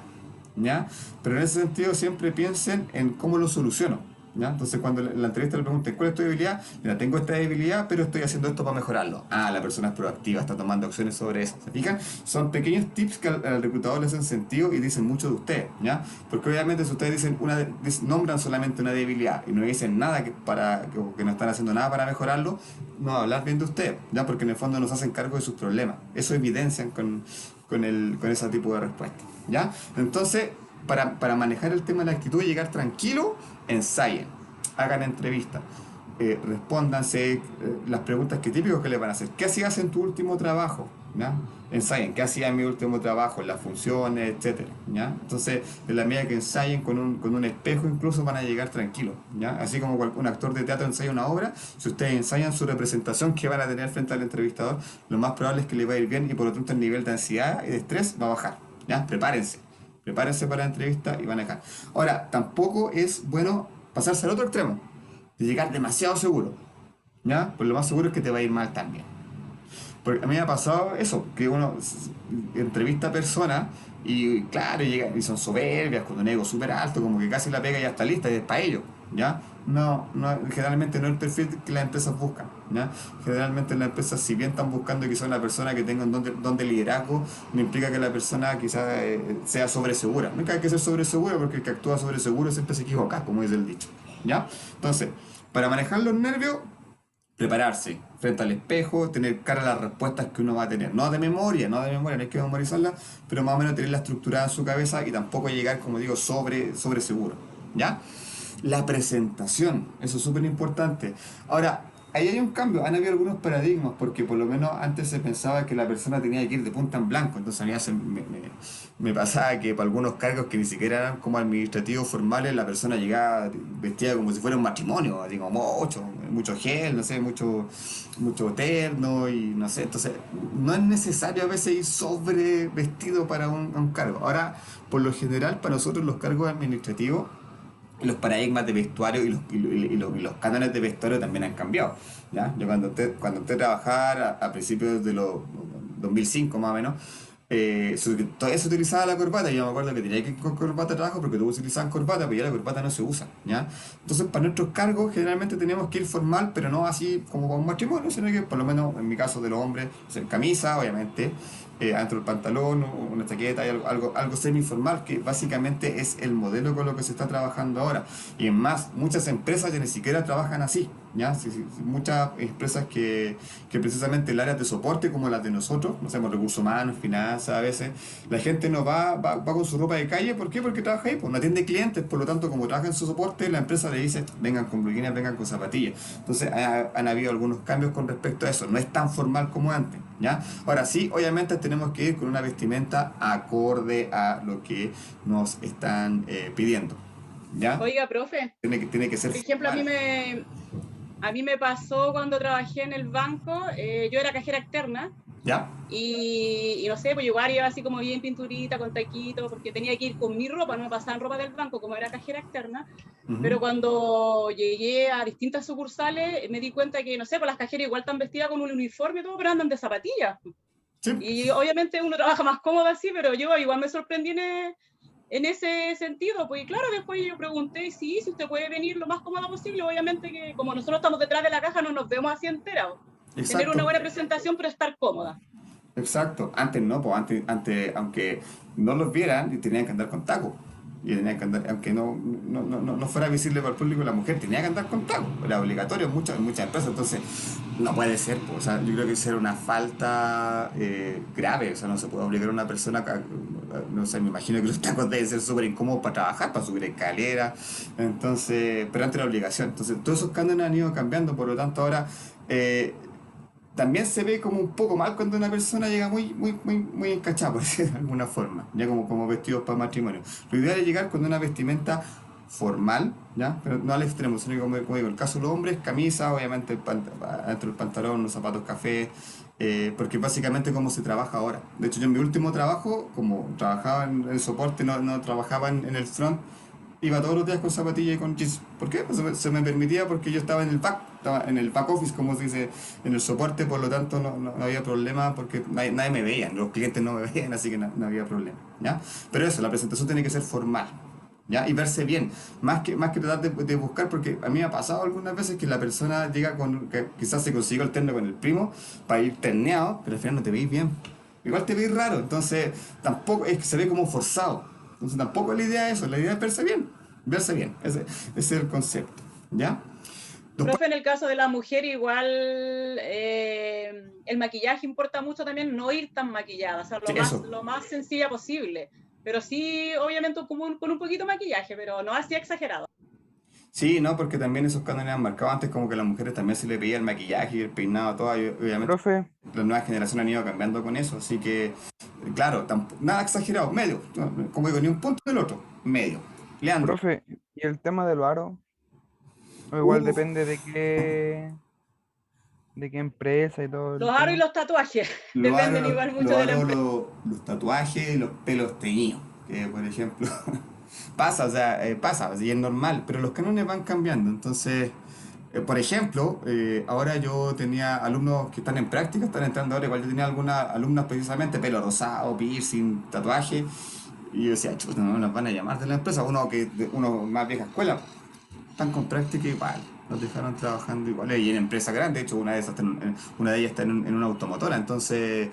¿ya? Pero en ese sentido siempre piensen en cómo lo soluciono, ¿ya? Entonces cuando en la entrevista le pregunten cuál es tu debilidad, mira, tengo esta debilidad, pero estoy haciendo esto para mejorarlo. Ah, la persona es proactiva, está tomando acciones sobre eso. ¿Se fijan? Son pequeños tips que al reclutador le hacen sentido y dicen mucho de ustedes, ¿ya? Porque obviamente si ustedes dicen nombran solamente una debilidad y no dicen nada que no están haciendo nada para mejorarlo, no va a hablar bien de ustedes, ¿ya? Porque en el fondo nos hacen cargo de sus problemas. Eso evidencian con ese tipo de respuesta, ¿ya? Entonces, para manejar el tema de la actitud y llegar tranquilo, ensayen, hagan entrevistas, respóndanse las preguntas típicos que les van a hacer. ¿Qué hacías en tu último trabajo? ¿Ya? Ensayen, ¿qué hacía en mi último trabajo? Las funciones, etcétera, ¿ya? Entonces, en la medida que ensayen con un espejo, incluso van a llegar tranquilos, ¿ya? Así como un actor de teatro ensaya una obra, si ustedes ensayan su representación que van a tener frente al entrevistador, lo más probable es que le va a ir bien y por lo tanto el nivel de ansiedad y de estrés va a bajar, ¿ya? Prepárense para la entrevista y van a dejar. Ahora, tampoco es bueno pasarse al otro extremo, de llegar demasiado seguro, ¿ya? Pues lo más seguro es que te va a ir mal también. Porque a mí me ha pasado eso, que uno entrevista a personas y claro, llegan y son soberbias, con un ego súper alto, como que casi la pega ya está lista y es para ellos, ¿ya? No, generalmente no es el perfil que las empresas buscan, ¿ya? Generalmente las empresas, si bien están buscando quizás una persona que tenga un don de liderazgo, no implica que la persona quizás sea sobresegura. Nunca hay que ser sobreseguro porque el que actúa sobreseguro siempre se equivoca, como dice el dicho, ¿ya? Entonces, para manejar los nervios, prepararse frente al espejo, tener claras las respuestas que uno va a tener. No de memoria, no hay que memorizarlas, pero más o menos tenerla estructurada en su cabeza y tampoco llegar, como digo, sobre seguro, ¿ya? La presentación, eso es súper importante. Ahora, ahí hay un cambio, han habido algunos paradigmas, porque por lo menos antes se pensaba que la persona tenía que ir de punta en blanco, entonces a mí me pasaba que para algunos cargos que ni siquiera eran como administrativos formales, la persona llegaba vestida como si fuera un matrimonio, así como mucho gel, no sé, mucho terno y no sé, entonces no es necesario a veces ir sobre vestido para un cargo. Ahora, por lo general, para nosotros los cargos administrativos, los paradigmas de vestuario y los cánones de vestuario también han cambiado, ¿ya? Yo cuando entré a trabajar a principios de los 2005 más o menos, todavía se utilizaba la corbata y yo me acuerdo que tenía que ir con corbata a trabajo porque todos utilizaban corbata, pero ya la corbata no se usa, ¿ya? Entonces para nuestros cargos generalmente teníamos que ir formal, pero no así como con un matrimonio, sino que por lo menos en mi caso de los hombres, camisa obviamente, dentro del pantalón, una chaqueta y algo semi-formal, que básicamente es el modelo con lo que se está trabajando ahora. Y en más, muchas empresas ya ni siquiera trabajan así, ¿ya? Sí, muchas empresas que precisamente el área de soporte, como las de nosotros, no sé, recursos humanos, finanzas, a veces, la gente no va con su ropa de calle, ¿por qué? Porque trabaja ahí, pues no atiende clientes, por lo tanto, como trabaja en su soporte, la empresa le dice, vengan con blue vengan con zapatillas. Entonces, han habido algunos cambios con respecto a eso, no es tan formal como antes, ¿ya? Ahora sí, obviamente tenemos que ir con una vestimenta acorde a lo que nos están pidiendo, ¿ya? Oiga, profe, Tiene que ser por ejemplo, formal. a mí me pasó cuando trabajé en el banco, yo era cajera externa, ¿Ya? y no sé, pues igual iba así como bien pinturita, con taquito, porque tenía que ir con mi ropa, no me pasaban ropa del banco, como era cajera externa. Pero cuando llegué a distintas sucursales, me di cuenta que, no sé, pues las cajeras igual están vestidas con un uniforme y todo, pero andan de zapatillas. Sí. Y obviamente uno trabaja más cómodo así, pero yo igual me sorprendí en ese sentido, pues y claro, después yo pregunté, sí, si usted puede venir lo más cómoda posible, obviamente que como nosotros estamos detrás de la caja no nos vemos así enterados. Tener una Exacto. buena presentación, pero estar cómoda. Exacto, antes no, pues antes, aunque no los vieran, y tenían que andar con tacos. Y tenían que andar, aunque no fuera visible para el público, la mujer tenía que andar con tacos. Era obligatorio en muchas empresas, entonces no puede ser, pues. O sea, yo creo que eso era una falta grave, o sea, no se puede obligar a una persona, no sé, me imagino que los tacos deben ser súper incómodos para trabajar, para subir escaleras, entonces, pero antes era obligación. Entonces, todos esos cánones han ido cambiando, por lo tanto, ahora... eh, también se ve como un poco mal cuando una persona llega muy encachada, por decirlo de alguna forma, ya como vestidos para matrimonio. Lo ideal es llegar con una vestimenta formal, ¿ya? Pero no al extremo, sino que como digo, el caso de los hombres, camisa, obviamente dentro del pantalón, los zapatos café, porque básicamente como se trabaja ahora. De hecho, yo en mi último trabajo, como trabajaba en el soporte, no trabajaba en el front, iba todos los días con zapatillas y con jeans. ¿Por qué? Pues se me permitía porque yo estaba en el back office, como se dice, en el soporte, por lo tanto no había problema porque nadie me veía, los clientes no me veían, así que no había problema, ¿ya? Pero eso, la presentación tiene que ser formal, ¿ya? Y verse bien, más que tratar de buscar, porque a mí me ha pasado algunas veces que la persona llega que quizás se consiguió el terno con el primo para ir terneado, pero al final no te veis bien. Igual te veis raro, entonces tampoco es que se ve como forzado. Entonces tampoco es la idea de eso, la idea es verse bien, ese es el concepto, ¿ya? Después, Profe, en el caso de la mujer igual el maquillaje importa mucho también, no ir tan maquillada, o sea, sí, eso. lo más sencilla posible. Pero sí, obviamente con un poquito de maquillaje, pero no así exagerado. Sí, no, porque también esos cánones han marcado antes como que a las mujeres también se le veía el maquillaje y el peinado, todo, y obviamente Profe, las nuevas generaciones han ido cambiando con eso, así que, claro, nada exagerado, medio, como digo, ni un punto del otro, medio. Leandro, profe, ¿y el tema del aro? O igual uff, depende de qué empresa y todo Los el aros y tema. los tatuajes dependen igual mucho de la empresa. los tatuajes y los pelos teñidos, que por ejemplo pasa, o sea, pasa, y es normal, pero los cánones van cambiando, entonces, por ejemplo, ahora yo tenía alumnos que están en práctica, están entrando ahora, igual yo tenía algunas alumnas precisamente, pelo rosado, piercing, tatuaje, y yo decía, chuta, no nos van a llamar de la empresa, uno más vieja escuela, están con práctica igual, los dejaron trabajando igual, y en empresas grandes, de hecho una de ellas está en una automotora, entonces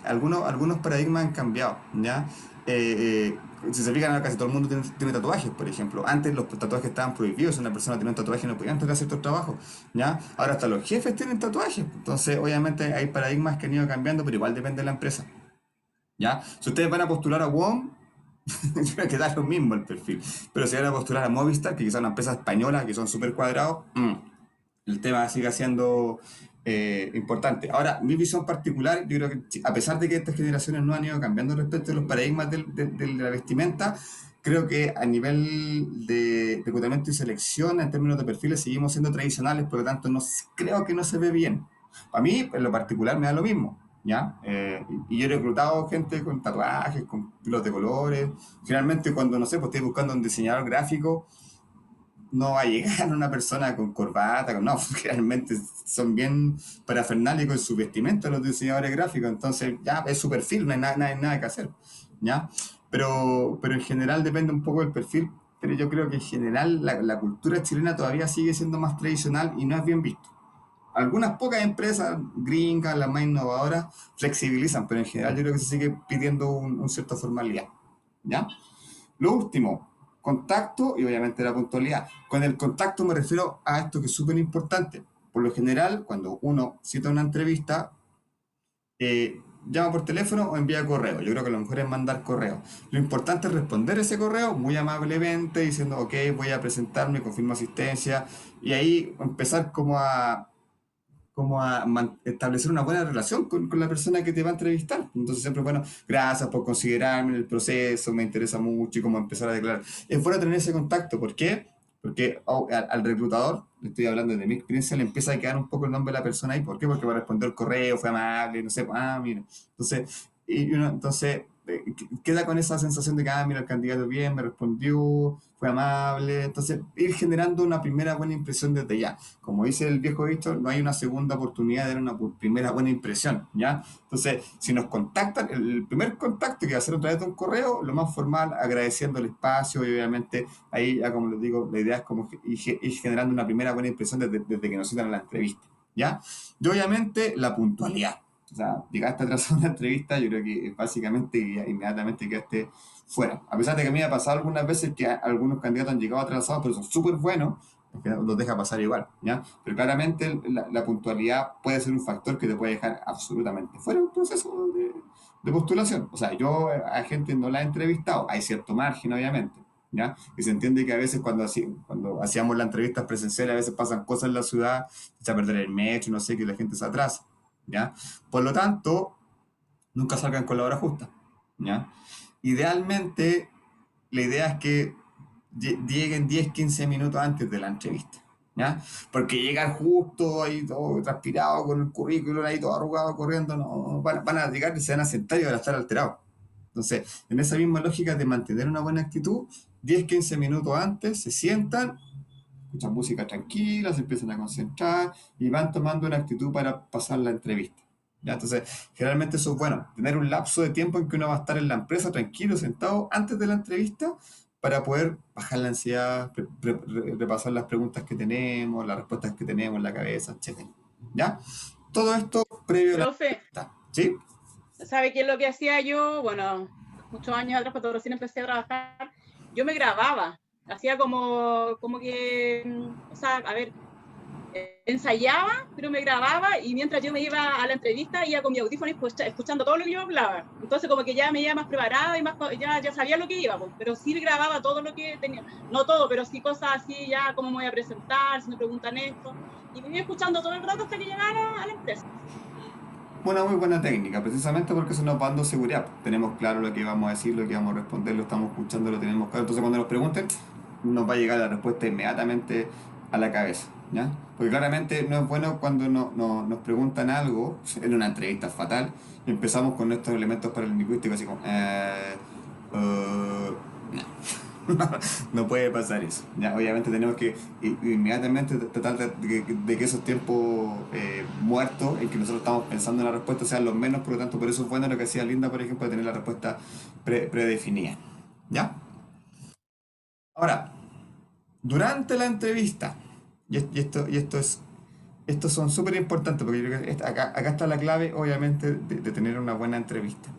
algunos paradigmas han cambiado, ¿ya? Si se fijan, ahora casi todo el mundo tiene tatuajes, por ejemplo. Antes los tatuajes estaban prohibidos, si una persona tenía un tatuaje no podía entrar a ciertos trabajos, ¿ya? Ahora hasta los jefes tienen tatuajes, entonces obviamente hay paradigmas que han ido cambiando, pero igual depende de la empresa, ¿ya? Si ustedes van a postular a WOM, yo creo que da lo mismo el perfil. Pero si van a postular a Movistar, que quizás es una empresa española, que son súper cuadrados, el tema sigue siendo importante. Ahora, mi visión particular, yo creo que a pesar de que estas generaciones no han ido cambiando respecto a los paradigmas de la vestimenta, creo que a nivel de reclutamiento y selección, en términos de perfiles, seguimos siendo tradicionales, por lo tanto, creo que no se ve bien. A mí, en lo particular, me da lo mismo. ¿Ya? Y yo he reclutado gente con tatuajes, con pilos de colores. Generalmente cuando, no sé, pues estoy buscando un diseñador gráfico, no va a llegar una persona con corbata, no, generalmente son bien parafernálicos en su vestimenta los diseñadores gráficos, entonces ya es su perfil, no hay nada que hacer, ¿ya? Pero en general depende un poco del perfil, pero yo creo que en general la cultura chilena todavía sigue siendo más tradicional y no es bien visto. Algunas pocas empresas gringas, las más innovadoras, flexibilizan, pero en general yo creo que se sigue pidiendo un cierta formalidad, ¿ya? Lo último, contacto y obviamente la puntualidad. Con el contacto me refiero a esto que es súper importante. Por lo general, cuando uno cita una entrevista, llama por teléfono o envía correo. Yo creo que lo mejor es mandar correo. Lo importante es responder ese correo muy amablemente, diciendo, ok, voy a presentarme, confirmo asistencia, y ahí empezar como a establecer una buena relación con la persona que te va a entrevistar. Entonces siempre, bueno, gracias por considerarme en el proceso, me interesa mucho y cómo empezar a declarar. Es bueno tener ese contacto, ¿por qué? Porque al reclutador, le estoy hablando de mi experiencia, le empieza a quedar un poco el nombre de la persona ahí. ¿Por qué? Porque va a responder el correo, fue amable, no sé, mira. Entonces, entonces queda con esa sensación de que, mira, el candidato bien, me respondió, fue amable. Entonces, ir generando una primera buena impresión desde ya. Como dice el viejo dicho, no hay una segunda oportunidad de dar una primera buena impresión, ¿ya? Entonces, si nos contactan, el primer contacto que va a ser a través de un correo, lo más formal, agradeciendo el espacio y obviamente ahí, ya como les digo, la idea es como ir generando una primera buena impresión desde que nos citan a la entrevista, ¿ya? Y obviamente la puntualidad. O sea, llegaste atrasado a una entrevista, yo creo que básicamente ya inmediatamente quedaste fuera. A pesar de que a mí me ha pasado algunas veces que algunos candidatos han llegado atrasados, pero son súper buenos, es que los deja pasar igual, ¿ya? Pero claramente la puntualidad puede ser un factor que te puede dejar absolutamente fuera del proceso de postulación. O sea, yo a gente no la he entrevistado, hay cierto margen, obviamente, ¿ya? Y se entiende que a veces cuando hacíamos las entrevistas presenciales, a veces pasan cosas en la ciudad, se echa a perder el metro, no sé, que la gente se atrasa, ¿ya? Por lo tanto, nunca salgan con la hora justa, ¿ya? Idealmente, la idea es que lleguen 10-15 minutos antes de la entrevista, ¿ya? Porque llegar justo ahí todo transpirado con el currículum ahí todo arrugado corriendo, no, van a llegar y se van a sentar y van a estar alterados. Entonces, en esa misma lógica de mantener una buena actitud, 10-15 minutos antes se sientan, escuchan música tranquila, se empiezan a concentrar y van tomando una actitud para pasar la entrevista. ¿Ya? Entonces, generalmente eso es bueno, tener un lapso de tiempo en que uno va a estar en la empresa tranquilo, sentado antes de la entrevista para poder bajar la ansiedad, repasar las preguntas que tenemos, las respuestas que tenemos en la cabeza, etcétera. ¿Ya? Todo esto previo a la Profe, entrevista. ¿Sí? ¿sabe qué es lo que hacía yo? Bueno, muchos años atrás, cuando recién empecé a trabajar, yo me grababa. Hacía como que, o sea, a ver, ensayaba, pero me grababa y mientras yo me iba a la entrevista iba con mi audífono escuchando todo lo que yo hablaba. Entonces como que ya me iba más preparada y ya sabía lo que iba, pues, pero sí grababa todo lo que tenía. No todo, pero sí cosas así, ya cómo me voy a presentar, si me preguntan esto. Y me iba escuchando todo el rato hasta que llegara a la empresa. Una muy buena técnica, precisamente porque eso nos va dando seguridad. Tenemos claro lo que vamos a decir, lo que vamos a responder, lo estamos escuchando, lo tenemos claro. Entonces cuando nos pregunten, nos va a llegar la respuesta inmediatamente a la cabeza, ¿ya? Porque claramente no es bueno cuando nos preguntan algo, en una entrevista fatal, y empezamos con estos elementos paralingüísticos así como, no puede pasar eso. ¿Ya? Obviamente tenemos que inmediatamente tratar de que esos tiempos muertos en que nosotros estamos pensando en la respuesta sean los menos, por lo tanto, por eso es bueno lo que hacía Linda, por ejemplo, de tener la respuesta predefinida. ¿Ya? Ahora, durante la entrevista, estos son súper importantes porque yo creo que acá está la clave, obviamente, de tener una buena entrevista.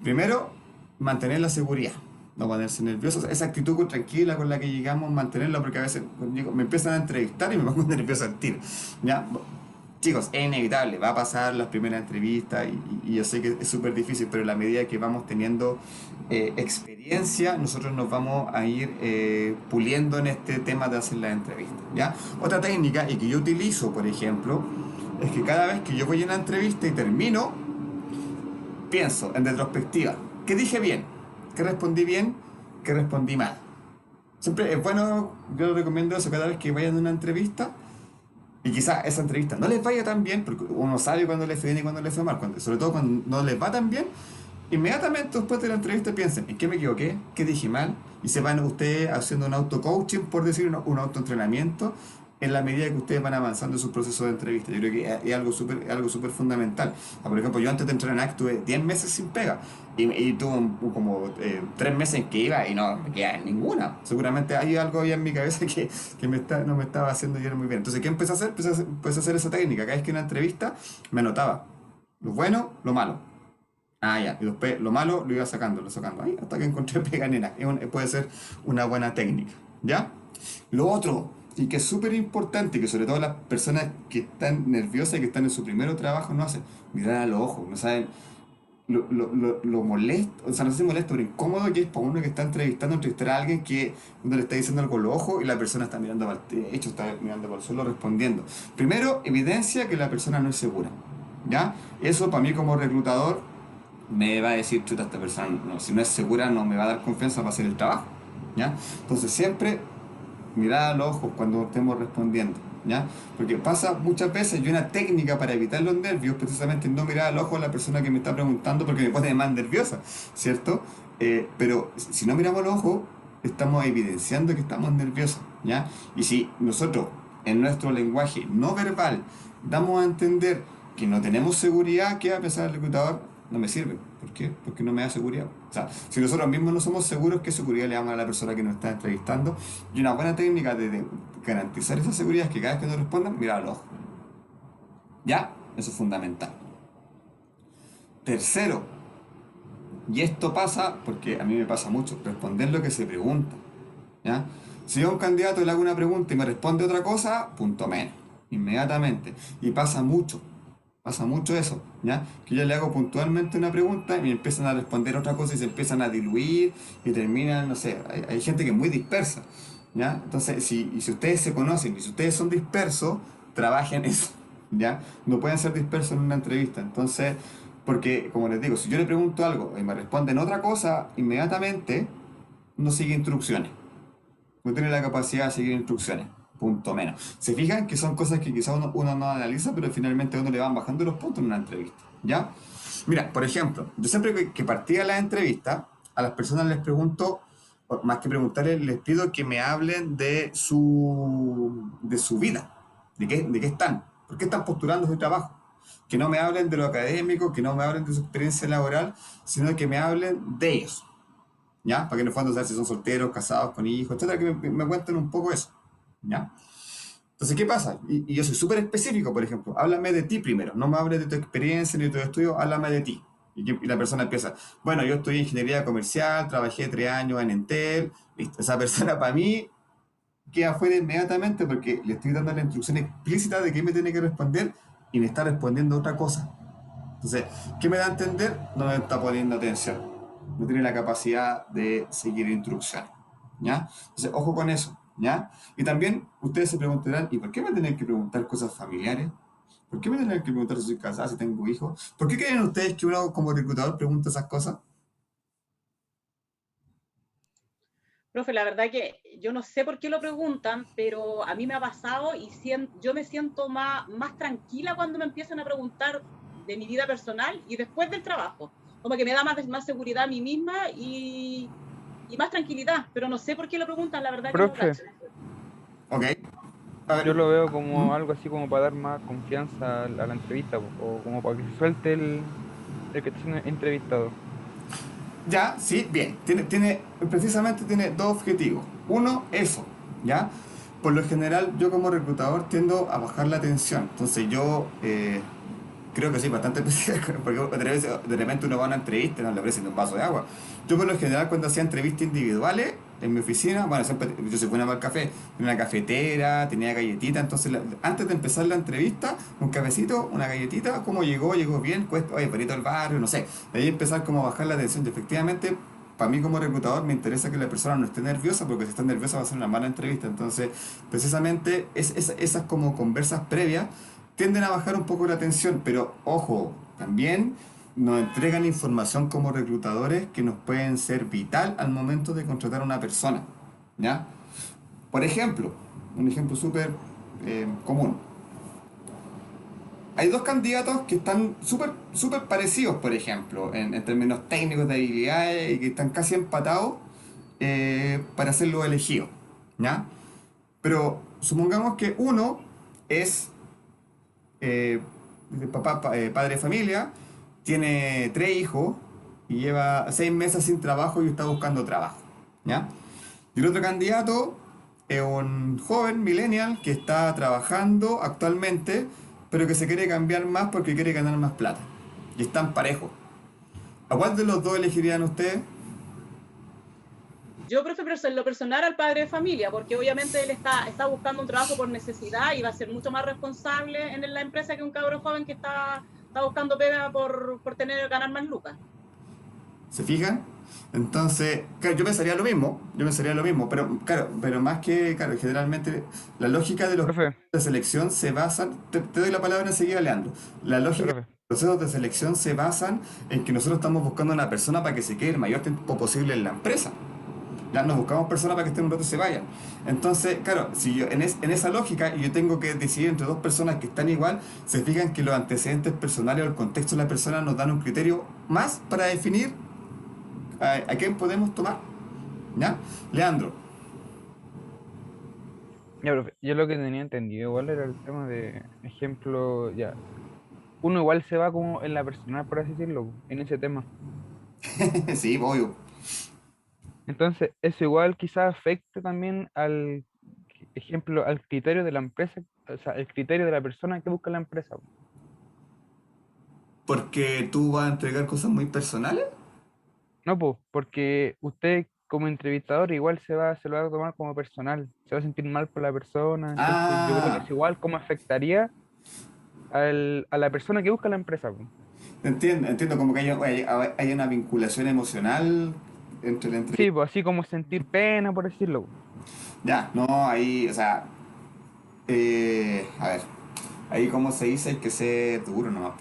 Primero, mantener la seguridad, no ponerse nervioso. Esa actitud tranquila con la que llegamos, mantenerla, porque a veces me empiezan a entrevistar y me pongo nervioso al tiro. ¿Ya? Chicos, es inevitable, va a pasar las primeras entrevistas y yo sé que es súper difícil, pero a la medida que vamos teniendo experiencia, nosotros nos vamos a ir puliendo en este tema de hacer las entrevistas, ¿ya? Otra técnica, y que yo utilizo, por ejemplo, es que cada vez que yo voy a una entrevista y termino, pienso en retrospectiva, ¿qué dije bien? ¿Qué respondí bien? ¿Qué respondí mal? Siempre es bueno, yo recomiendo eso cada vez que vayan a una entrevista. Y quizás esa entrevista no les vaya tan bien, porque uno sabe cuándo les fue bien y cuándo les fue mal, sobre todo cuando no les va tan bien, inmediatamente después de la entrevista piensen, ¿en qué me equivoqué? ¿Qué dije mal? Y se van ustedes haciendo un auto-coaching, por decir, un autoentrenamiento, en la medida que ustedes van avanzando en su proceso de entrevista. Yo creo que es algo súper fundamental. Por ejemplo, yo antes de entrar en ACT tuve 10 meses sin pega y tuve como 3 meses en que iba y no me quedaba en ninguna. Seguramente hay algo ahí en mi cabeza que no me estaba haciendo llegar muy bien. Entonces, ¿qué empecé a hacer? Empecé a hacer esa técnica. Cada vez que en una entrevista me anotaba lo bueno, lo malo. Ya. Y después lo malo lo iba sacando, ahí, hasta que encontré pega nena. Puede ser una buena técnica. ¿Ya? Lo otro, y que es súper importante, que sobre todo las personas que están nerviosas y que están en su primer trabajo no hacen, mirar a los ojos, no saben lo molesto, o sea, no sé si molesto, pero incómodo que es para uno que está entrevistar a alguien que uno le está diciendo algo con los ojos y la persona está mirando para el techo, está mirando para el suelo respondiendo. Primero, evidencia que la persona no es segura, ¿ya? Eso para mí como reclutador me va a decir, chuta, esta persona, si no es segura, no me va a dar confianza para hacer el trabajo, ¿ya? Entonces siempre mirar a los ojos cuando estemos respondiendo, ¿ya? Porque pasa muchas veces, y una técnica para evitar los nervios, precisamente no mirar al ojo a la persona que me está preguntando porque me pone más nerviosa, ¿cierto? Pero si no miramos al ojo, estamos evidenciando que estamos nerviosos, ¿ya? Y si nosotros, en nuestro lenguaje no verbal, damos a entender que no tenemos seguridad, ¿qué va a pensar el reclutador? No me sirve. ¿Por qué? Porque no me da seguridad. O sea, si nosotros mismos no somos seguros, ¿qué seguridad le damos a la persona que nos está entrevistando? Y una buena técnica de garantizar esa seguridad es que cada vez que nos respondan, mirar al ojo. ¿Ya? Eso es fundamental. Tercero, y esto pasa porque a mí me pasa mucho, responder lo que se pregunta. ¿Ya? Si yo a un candidato le hago una pregunta y me responde otra cosa, punto menos, inmediatamente. Y pasa mucho eso, ¿ya? Que yo le hago puntualmente una pregunta y me empiezan a responder otra cosa y se empiezan a diluir y terminan, no sé, hay gente que es muy dispersa, ¿ya? Entonces, si ustedes se conocen y si ustedes son dispersos, trabajen eso, ¿ya? No pueden ser dispersos en una entrevista. Entonces, porque, como les digo, si yo le pregunto algo y me responden otra cosa, inmediatamente no sigue instrucciones. No tiene la capacidad de seguir instrucciones. Punto menos. Se fijan que son cosas que quizás uno no analiza, pero finalmente a uno le van bajando los puntos en una entrevista. ¿Ya? Mira, por ejemplo, yo siempre que partía la entrevista, a las personas les pregunto, o más que preguntarles, les pido que me hablen de su vida, de qué están, por qué están postulando su trabajo. Que no me hablen de lo académico, que no me hablen de su experiencia laboral, sino que me hablen de ellos. ¿Ya? Para que en el fondo saber si son solteros, casados, con hijos, etcétera, que me cuenten un poco eso. ¿Ya? Entonces, ¿qué pasa? Y yo soy súper específico, por ejemplo, háblame de ti primero, no me hables de tu experiencia ni de tu estudio, háblame de ti. Y la persona empieza, bueno, yo estudié ingeniería comercial, trabajé 3 años en Entel, listo. Esa persona para mí queda fuera inmediatamente porque le estoy dando la instrucción explícita de qué me tiene que responder y me está respondiendo otra cosa. Entonces, ¿qué me da a entender? No me está poniendo atención. No tiene la capacidad de seguir instrucciones. ¿Ya? Entonces, ojo con eso. ¿Ya? Y también ustedes se preguntarán, ¿y por qué me tienen que preguntar cosas familiares? ¿Por qué me tienen que preguntar si soy casada, si tengo hijos? ¿Por qué creen ustedes que uno como reclutador pregunta esas cosas? Profe, la verdad que yo no sé por qué lo preguntan, pero a mí me ha pasado y yo me siento más tranquila cuando me empiezan a preguntar de mi vida personal y después del trabajo. Como que me da más seguridad a mí misma y más tranquilidad, pero no sé por qué lo preguntan, la verdad que no Profe, cacho. ¿Ok? A ver. yo lo veo ¿Mm? como algo así como para dar más confianza a la entrevista, o como para que se suelte el que está siendo entrevistado. Ya, sí, bien. Precisamente tiene dos objetivos. Uno, eso, ¿ya? Por lo general, yo como reclutador tiendo a bajar la tensión. Entonces yo creo que soy bastante especial, porque de repente uno va a una entrevista y no le ofrecen un vaso de agua. Yo por lo general cuando hacía entrevistas individuales en mi oficina, bueno, siempre yo se ponía mal café, tenía una cafetera, tenía galletita, entonces antes de empezar la entrevista, un cafecito, una galletita, cómo llegó bien, oye, perito del barrio, no sé. De ahí empezar como a bajar la tensión y efectivamente para mí como reclutador me interesa que la persona no esté nerviosa porque si está nerviosa va a ser una mala entrevista. Entonces, precisamente esas como conversas previas tienden a bajar un poco la tensión, pero ojo, también nos entregan información como reclutadores que nos pueden ser vital al momento de contratar a una persona. ¿Ya? Por ejemplo, un ejemplo súper común. Hay dos candidatos que están súper parecidos, por ejemplo, en términos técnicos de habilidades y que están casi empatados para ser los elegidos. ¿Ya? Pero supongamos que uno es eh, padre de familia, tiene 3 hijos y lleva 6 meses sin trabajo y está buscando trabajo. ¿Ya? Y el otro candidato es un joven millennial que está trabajando actualmente, pero que se quiere cambiar más porque quiere ganar más plata. Y están parejos. ¿A cuál de los dos elegirían ustedes? Yo prefiero en lo personal al padre de familia, porque obviamente él está buscando un trabajo por necesidad y va a ser mucho más responsable en la empresa que un cabro joven que está buscando pega por ganar más lucas. ¿Se fijan? Entonces, claro, yo pensaría lo mismo, pero claro, pero más que, claro, generalmente la lógica de los Profe, procesos de selección se basan, te doy la palabra enseguida, Leandro, la sí, lógica de profe. los procesos de selección se basan en que nosotros estamos buscando una persona para que se quede el mayor tiempo posible en la empresa. Ya no buscamos personas para que estén un rato y se vayan. Entonces, claro, si yo en esa lógica yo tengo que decidir entre dos personas que están igual, se fijan que los antecedentes personales o el contexto de la persona nos dan un criterio más para definir a quién podemos tomar. ¿Ya? Leandro. Ya, profe, yo lo que tenía entendido igual era el tema de, ejemplo, ya, uno igual se va como en la personal, por así decirlo, en ese tema. Sí, obvio. Entonces, eso igual quizás afecte también al, ejemplo, al criterio de la empresa, o sea, el criterio de la persona que busca la empresa. Porque tú vas a entregar cosas muy personales. No, pues, porque usted como entrevistador igual se lo va a tomar como personal, se va a sentir mal por la persona, entonces yo creo que Ah, es igual cómo afectaría a la persona que busca la empresa, po. entiendo como que hay una vinculación emocional entre la entrevista. Sí, pues así como sentir pena, por decirlo, po. Ya, no, ahí, o sea, a ver, ahí como se dice hay que ser duro nomás,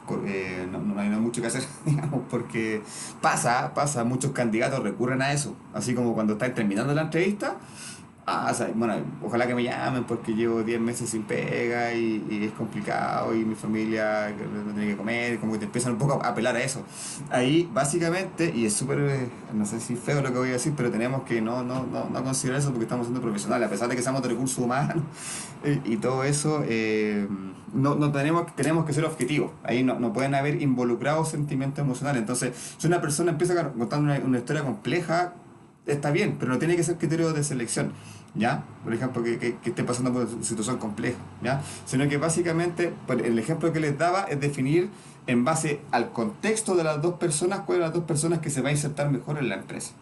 no hay mucho que hacer, digamos, porque pasa, muchos candidatos recurren a eso, así como cuando están terminando la entrevista. O sea, bueno, ojalá que me llamen porque llevo 10 meses sin pega y es complicado y mi familia no tiene que comer, como que te empiezan un poco a apelar a eso. Ahí, básicamente, y es súper, no sé si feo lo que voy a decir, pero tenemos que no considerar eso porque estamos siendo profesionales, a pesar de que seamos de recursos humanos y todo eso, no tenemos que ser objetivos. Ahí no pueden haber involucrados sentimientos emocionales. Entonces, si una persona empieza contando una historia compleja, está bien, pero no tiene que ser criterio de selección, ¿ya? Por ejemplo, que esté pasando por una situación compleja, ¿ya? Sino que básicamente, el ejemplo que les daba es definir en base al contexto de las dos personas, cuáles son las dos personas que se va a insertar mejor en la empresa.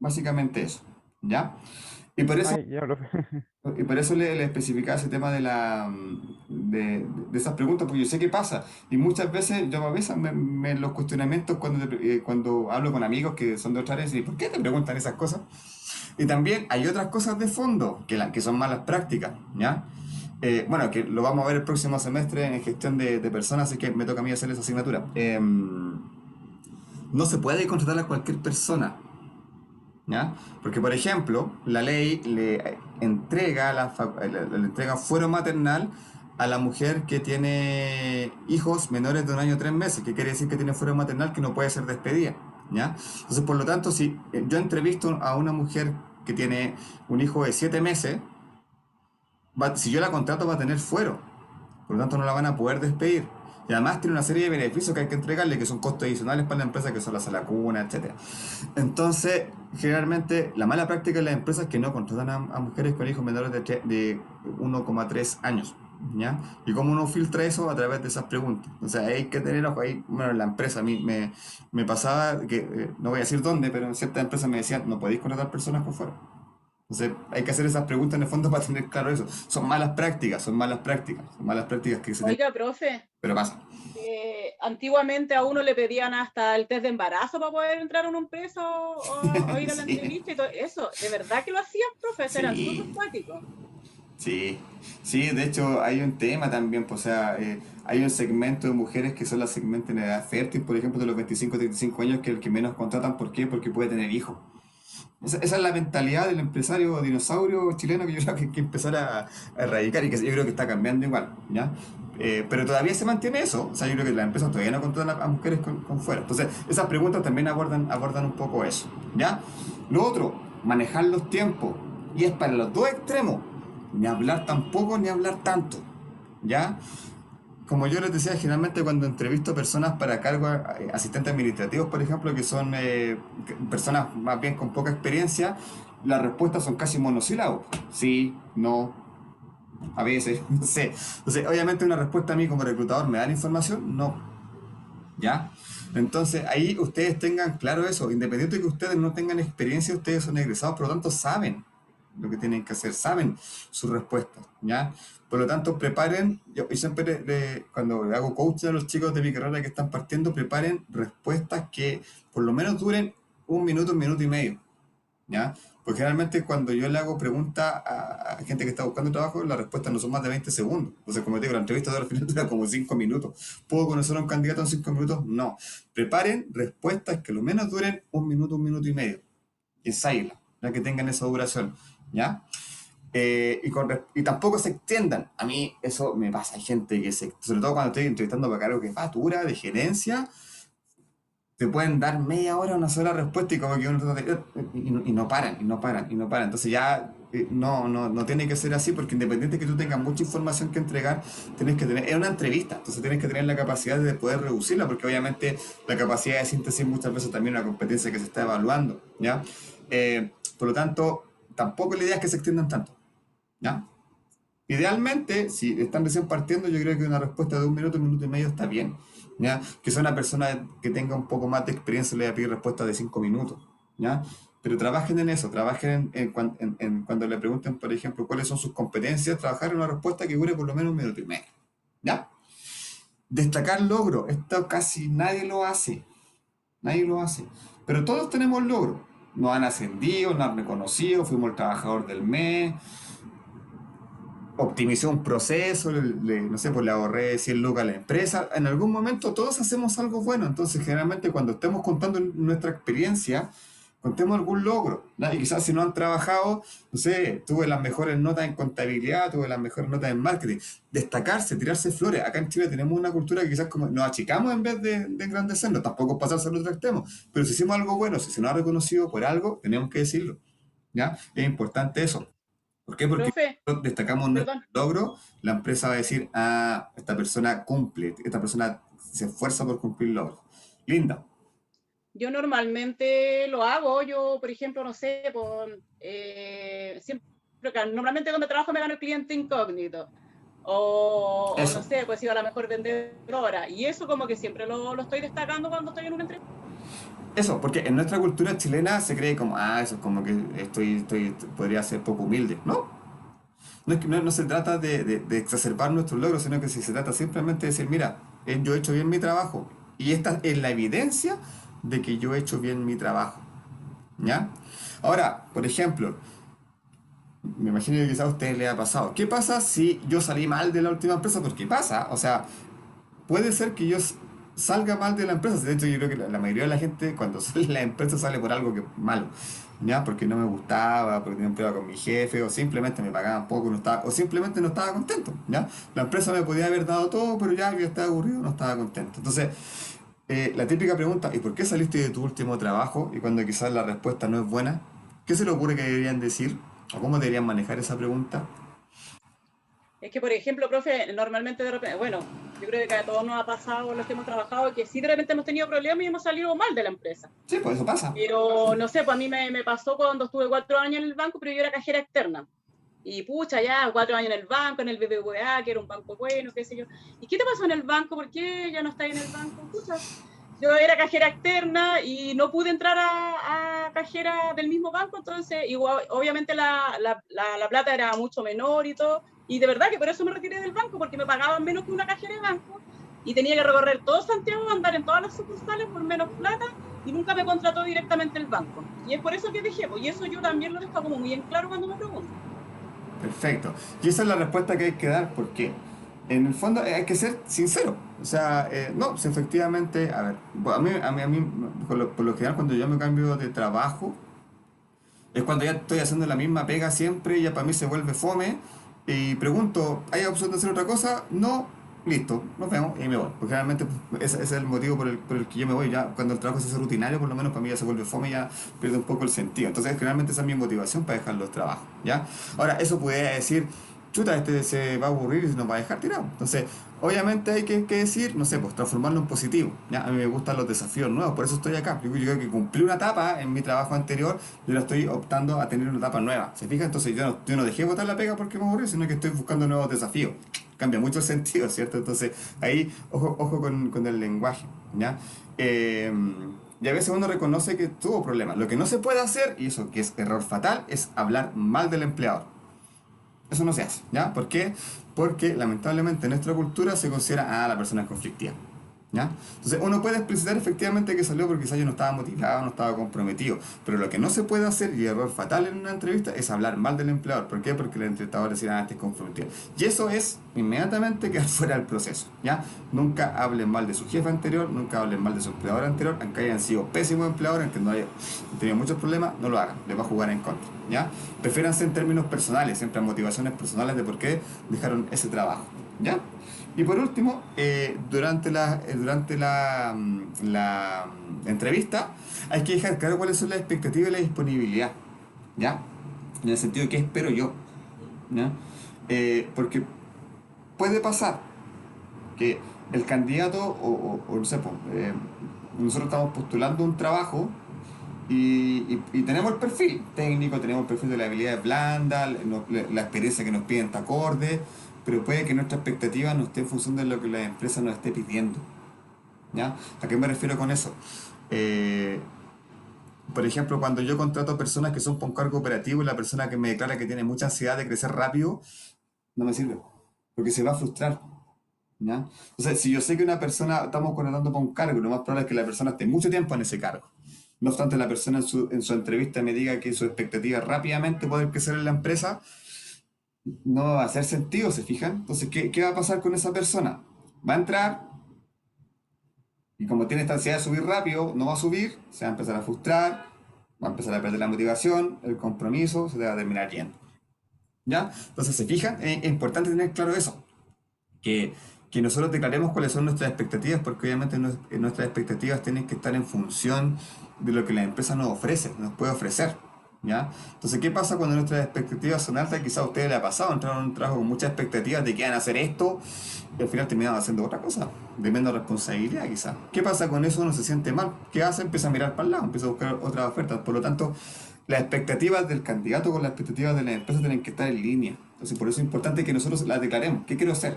Básicamente eso, ¿ya? Y por eso, Ay, ya, profe. y por eso le especificaba ese tema de esas preguntas, porque yo sé que pasa. Y muchas veces, yo a veces en los cuestionamientos cuando hablo con amigos que son de otra área, y ¿por qué te preguntan esas cosas? Y también hay otras cosas de fondo que son malas prácticas, ¿ya? Bueno, que lo vamos a ver el próximo semestre en gestión de personas, así que me toca a mí hacer esa asignatura. No se puede contratar a cualquier persona, ¿ya? Porque, por ejemplo, la ley le entrega, le entrega fuero maternal a la mujer que tiene hijos menores de 1 año 3 meses, que quiere decir que tiene fuero maternal que no puede ser despedida, ¿ya? Entonces, por lo tanto, si yo entrevisto a una mujer que tiene un hijo de 7 meses, si yo la contrato va a tener fuero, por lo tanto no la van a poder despedir. Y además tiene una serie de beneficios que hay que entregarle, que son costos adicionales para la empresa, que son la sala cuna, etcétera. Entonces, generalmente, la mala práctica de las empresas es que no contratan a mujeres con hijos menores de 1,3 años, ¿ya? Y cómo uno filtra eso a través de esas preguntas. O sea, hay que tener ojo ahí. Bueno, en la empresa a mí me pasaba que, no voy a decir dónde, pero en ciertas empresas me decían, no podéis contratar personas con fuera. Entonces, hay que hacer esas preguntas en el fondo para tener claro eso. Son malas prácticas, son malas prácticas que se tienen, Oiga, profe, pero pasa. antiguamente a uno le pedían hasta el test de embarazo para poder entrar a una empresa o ir a la Sí, entrevista y todo eso. ¿De verdad que lo hacían, profe? Eran súper sí, cuáticos. sí. Sí, de hecho hay un tema también, pues, o sea, hay un segmento de mujeres que son las segmentos en edad fértil, por ejemplo, de los 25 a 35 años, que es el que menos contratan. ¿Por qué? Porque puede tener hijos. Esa es la mentalidad del empresario dinosaurio chileno que yo creo que hay que empezar a erradicar y que yo creo que está cambiando igual, ¿ya? Pero todavía se mantiene eso, o sea, yo creo que las empresas todavía no contratan a mujeres con fuera. Entonces, esas preguntas también abordan un poco eso, ¿ya? Lo otro, manejar los tiempos, y es para los dos extremos, ni hablar tan poco ni hablar tanto, ¿ya? Como yo les decía, generalmente cuando entrevisto personas para cargos, asistentes administrativos, por ejemplo, que son personas más bien con poca experiencia, las respuestas son casi monosílabos. Sí, no, a veces, no sé. Entonces, obviamente una respuesta a mí como reclutador, ¿me da la información? No, ¿ya? Entonces, ahí ustedes tengan claro eso. Independiente de que ustedes no tengan experiencia, ustedes son egresados, por lo tanto saben lo que tienen que hacer, saben sus respuestas, ¿ya? Por lo tanto, preparen, yo y siempre cuando hago coaching a los chicos de mi carrera que están partiendo, preparen respuestas que por lo menos duren 1 minuto, 1 minuto y medio, ¿ya? Porque generalmente cuando yo le hago preguntas a gente que está buscando trabajo, las respuestas no son más de 20 segundos. Entonces, como te digo, la entrevista de al final dura como 5 minutos. ¿Puedo conocer a un candidato en 5 minutos? No. Preparen respuestas que lo menos duren 1 minuto, 1 minuto y medio. Ensáyenlas. la que tengan esa duración, ¿ya? Y tampoco se extiendan. A mí eso me pasa. Hay gente que sobre todo cuando estoy entrevistando para cargo que es fatura, de gerencia, te pueden dar media hora, una sola respuesta y como que uno trata y no paran, y no paran, y no paran. Entonces ya no tiene que ser así porque independiente que tú tengas mucha información que entregar, tienes que tener, es una entrevista, entonces tienes que tener la capacidad de poder reducirla porque obviamente la capacidad de síntesis muchas veces también es una competencia que se está evaluando, ¿ya? Por lo tanto, tampoco la idea es que se extiendan tanto, ¿ya? Idealmente, si están recién partiendo, yo creo que una respuesta de 1 minuto y medio está bien. ¿Ya? Que sea una persona que tenga un poco más de experiencia, le voy a pedir respuesta de 5 minutos. ¿Ya? Pero trabajen en eso, trabajen cuando le pregunten, por ejemplo, cuáles son sus competencias, trabajar en una respuesta que dure por lo menos 1 minuto y medio. ¿Ya? Destacar logros, esto casi nadie lo hace. Nadie lo hace. Pero todos tenemos logros. Nos han ascendido, nos han reconocido, fuimos el trabajador del mes, optimicé un proceso, no sé, pues le ahorré 100 lucas a la empresa. En algún momento todos hacemos algo bueno, entonces generalmente cuando estemos contando nuestra experiencia, contemos algún logro, ¿no? Y quizás si no han trabajado, no sé, tuve las mejores notas en contabilidad, tuve las mejores notas en marketing, destacarse, tirarse flores. Acá en Chile tenemos una cultura que quizás como nos achicamos en vez de engrandecernos, tampoco pasarse al otro extremo, pero si hicimos algo bueno, si se nos ha reconocido por algo, tenemos que decirlo, ¿ya? Es importante eso. ¿Por qué? Porque Profe, nosotros destacamos nuestro perdón. logro, la empresa va a decir, ah, esta persona cumple, esta persona se esfuerza por cumplir logros. Linda. Yo normalmente lo hago, yo, por ejemplo, no sé, siempre, normalmente donde trabajo me gano el cliente incógnito, o no Eso, sé, pues he sido la mejor vendedora, y eso como que siempre lo estoy destacando cuando estoy en una entrevista. eso, porque en nuestra cultura chilena se cree como, ah, eso es como que podría ser poco humilde. No, no se trata de exacerbar nuestros logros, sino que se trata simplemente de decir, mira, yo he hecho bien mi trabajo, y esta es la evidencia de que yo he hecho bien mi trabajo. ¿Ya? Ahora, por ejemplo, me imagino que quizás a ustedes les ha pasado. ¿Qué pasa si yo salí mal de la última empresa? Porque pasa, o sea, puede ser que yo salga mal de la empresa. De hecho, yo creo que la mayoría de la gente cuando sale de la empresa sale por algo que malo. ¿Ya? Porque no me gustaba, porque tenía un problema con mi jefe, o simplemente me pagaban poco, o simplemente no estaba contento. ¿Ya? La empresa me podía haber dado todo, pero ya yo estaba aburrido, no estaba contento. Entonces, la típica pregunta, ¿y por qué saliste de tu último trabajo? Y cuando quizás la respuesta no es buena, ¿qué se le ocurre que deberían decir? ¿O cómo deberían manejar esa pregunta? Es que, por ejemplo, profe, normalmente de repente, bueno, yo creo que a todos nos ha pasado los que hemos trabajado que sí de repente hemos tenido problemas y hemos salido mal de la empresa. Sí, pues eso pasa. Pero, no sé, pues a mí me pasó cuando estuve 4 años en el banco, pero yo era cajera externa. Y pucha, ya 4 años en el banco, en el BBVA, que era un banco bueno, qué sé yo. ¿Y qué te pasó en el banco? ¿Por qué ya no estás en el banco? Pucha, yo era cajera externa y no pude entrar a cajera del mismo banco, entonces igual, obviamente la plata era mucho menor y todo, y de verdad que por eso me retiré del banco, porque me pagaban menos que una cajera de banco, y tenía que recorrer todo Santiago, andar en todas las sucursales por menos plata, y nunca me contrató directamente el banco. Y es por eso que dejé, y eso yo también lo dejo como muy en claro cuando me preguntan. Perfecto. Y esa es la respuesta que hay que dar, porque en el fondo hay que ser sincero. O sea, no, si efectivamente, a ver, pues a mí por lo general, cuando yo me cambio de trabajo, es cuando ya estoy haciendo la misma pega siempre y ya para mí se vuelve fome. Y pregunto, ¿hay opción de hacer otra cosa? No, listo, nos vemos y me voy. Porque realmente pues, ese es el motivo por el que yo me voy. Ya cuando el trabajo se hace rutinario, por lo menos para mí ya se vuelve fome y ya pierde un poco el sentido. Entonces, generalmente esa es mi motivación para dejar los trabajos. ¿Ya? Ahora, eso puede decir, chuta, este se va a aburrir y se nos va a dejar tirado. Entonces, obviamente hay que decir, no sé, pues transformarlo en positivo. ¿Ya? A mí me gustan los desafíos nuevos, por eso estoy acá. Yo creo que cumplí una etapa en mi trabajo anterior, yo ahora estoy optando a tener una etapa nueva. ¿Se fija? Entonces yo no dejé botar la pega porque me aburrí, sino que estoy buscando nuevos desafíos. Cambia mucho el sentido, ¿cierto? Entonces, ahí, ojo con el lenguaje, ¿ya? Y a veces uno reconoce que tuvo problemas. Lo que no se puede hacer, y eso que es error fatal, es hablar mal del empleador. Eso no se hace, ¿ya? ¿Por qué? Porque lamentablemente en nuestra cultura se considera, la persona es conflictiva, ¿Ya? Entonces uno puede explicitar efectivamente que salió porque quizás yo no estaba motivado, no estaba comprometido, pero lo que no se puede hacer, y error fatal en una entrevista, es hablar mal del empleador. ¿Por qué? Porque el entrevistador decía, ah, este es comprometido. Y eso es inmediatamente quedar fuera del proceso, ¿ya? Nunca hablen mal de su jefe anterior, nunca hablen mal de su empleador anterior, aunque hayan sido pésimos empleadores, aunque no hayan tenido muchos problemas, no lo hagan, les va a jugar en contra, ¿ya? Prefiéranse en términos personales, siempre en motivaciones personales de por qué dejaron ese trabajo, ¿ya? Y por último, durante la entrevista, hay que dejar claro cuáles son las expectativas y la disponibilidad, ¿ya? En el sentido de qué espero yo, ¿ya? Porque puede pasar que el candidato, o no sé, pues, nosotros estamos postulando un trabajo y tenemos el perfil técnico, tenemos el perfil de la habilidad blanda, la experiencia que nos piden está acorde, pero puede que nuestra expectativa no esté en función de lo que la empresa nos esté pidiendo, ¿ya? ¿A qué me refiero con eso? Eh, por ejemplo, cuando yo contrato personas que son por un cargo operativo y la persona que me declara que tiene mucha ansiedad de crecer rápido, no me sirve, porque se va a frustrar, ¿ya? Entonces, si yo sé que una persona estamos contratando para un cargo, lo más probable es que la persona esté mucho tiempo en ese cargo. No obstante, la persona en su entrevista me diga que su expectativa es rápidamente poder crecer en la empresa, no va a hacer sentido, ¿se fijan? Entonces, ¿qué va a pasar con esa persona? Va a entrar y como tiene esta ansiedad de subir rápido, no va a subir, se va a empezar a frustrar, va a empezar a perder la motivación, el compromiso, se te va a terminar yendo, ¿ya? Entonces, ¿se fijan? Es importante tener claro eso. que, que nosotros declaremos cuáles son nuestras expectativas, porque obviamente nuestras expectativas tienen que estar en función de lo que la empresa nos ofrece, nos puede ofrecer, ¿ya? Entonces, ¿qué pasa cuando nuestras expectativas son altas? Quizás a ustedes les ha pasado, entraron en un trabajo con muchas expectativas de que van a hacer esto y al final terminan haciendo otra cosa, de menos responsabilidad quizás. ¿Qué pasa con eso? Uno se siente mal. ¿Qué hace? Empieza a mirar para el lado, empieza a buscar otras ofertas. Por lo tanto, las expectativas del candidato con las expectativas de la empresa tienen que estar en línea. Entonces, por eso es importante que nosotros las declaremos. ¿Qué quiero hacer?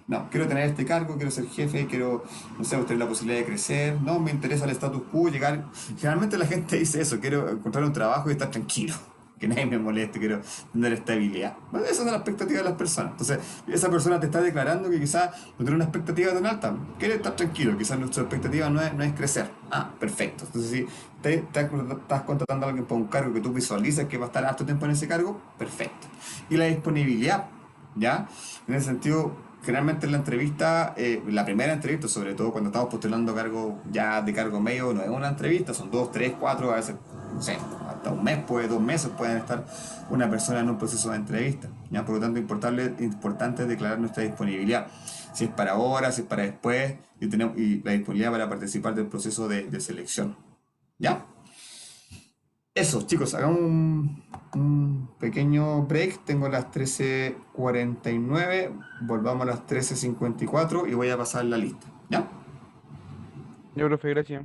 No, quiero tener este cargo, quiero ser jefe, quiero, no sé, tener la posibilidad de crecer, no, me interesa el status quo, llegar. Generalmente la gente dice eso, quiero encontrar un trabajo y estar tranquilo, que nadie me moleste, quiero tener estabilidad. Bueno, esa es la expectativa de las personas. Entonces, esa persona te está declarando que quizás no tiene una expectativa tan alta, quiere estar tranquilo, quizás nuestra expectativa no es crecer. Ah, perfecto. Entonces, si estás contratando a alguien para un cargo que tú visualizas que va a estar harto tiempo en ese cargo, perfecto. Y la disponibilidad, ¿ya? En ese sentido, generalmente en la entrevista, la primera entrevista, sobre todo cuando estamos postulando cargo ya de cargo medio, no es una entrevista, son 2, 3, 4, a veces, no sé, hasta un mes, 2 meses pueden estar una persona en un proceso de entrevista, ¿ya? Por lo tanto, importante declarar nuestra disponibilidad, si es para ahora, si es para después, y la disponibilidad para participar del proceso de selección, ¿ya? Eso, chicos, hagamos un pequeño break. Tengo las 13:49, volvamos a las 13:54 y voy a pasar la lista. ¿Ya? Ya, profe, gracias.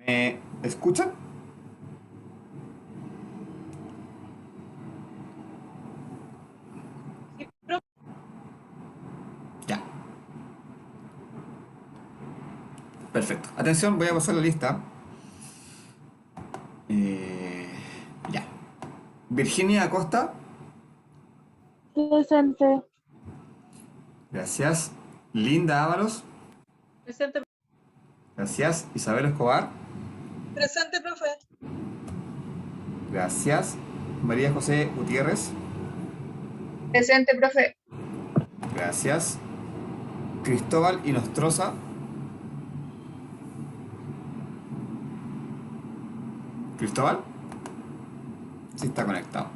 ¿Me escuchan? Sí, profe. Ya. Perfecto. Atención, voy a pasar la lista. Eh, ya. Virginia Acosta. Presente. Gracias. Linda Ábalos. Presente. Gracias. Isabel Escobar. Presente, profe. Gracias. María José Gutiérrez. Presente, profe. Gracias. Cristóbal Inostroza. Cristóbal. Sí está conectado.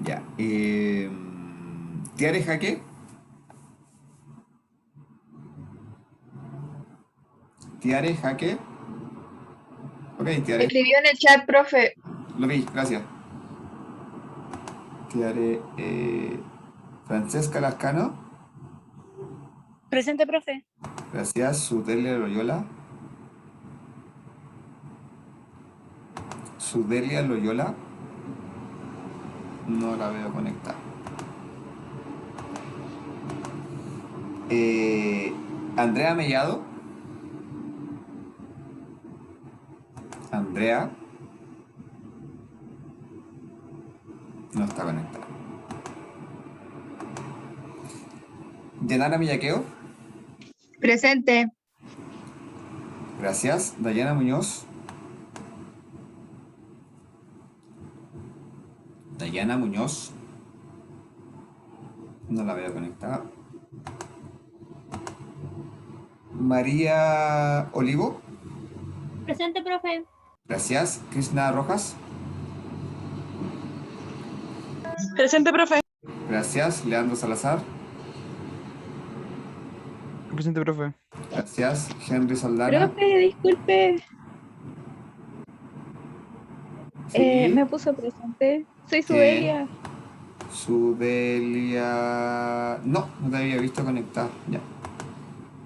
Ya. Tiare Jaque. Tiare Jaque. Ok, Tiare. Escribió en el chat, profe. Lo vi, gracias. Tiare. Francesca Lascano. Presente, profe. Gracias. Sudelia Loyola. Sudelia Loyola. No la veo conectada. Andrea Mellado. Andrea. No está conectada. Yanara Millaqueo. Presente. Gracias. Dayana Muñoz. Dayana Muñoz. No la veo conectada. María Olivo. Presente, profe. Gracias. Krishna Rojas. Presente, profe. Gracias. Leandro Salazar. Presente, profe. Gracias. Henry Saldana. Profe, disculpe. Sí. Me puso presente. Soy ¿Quién? Sudelia. Sudelia. No, no te había visto conectada. Ya.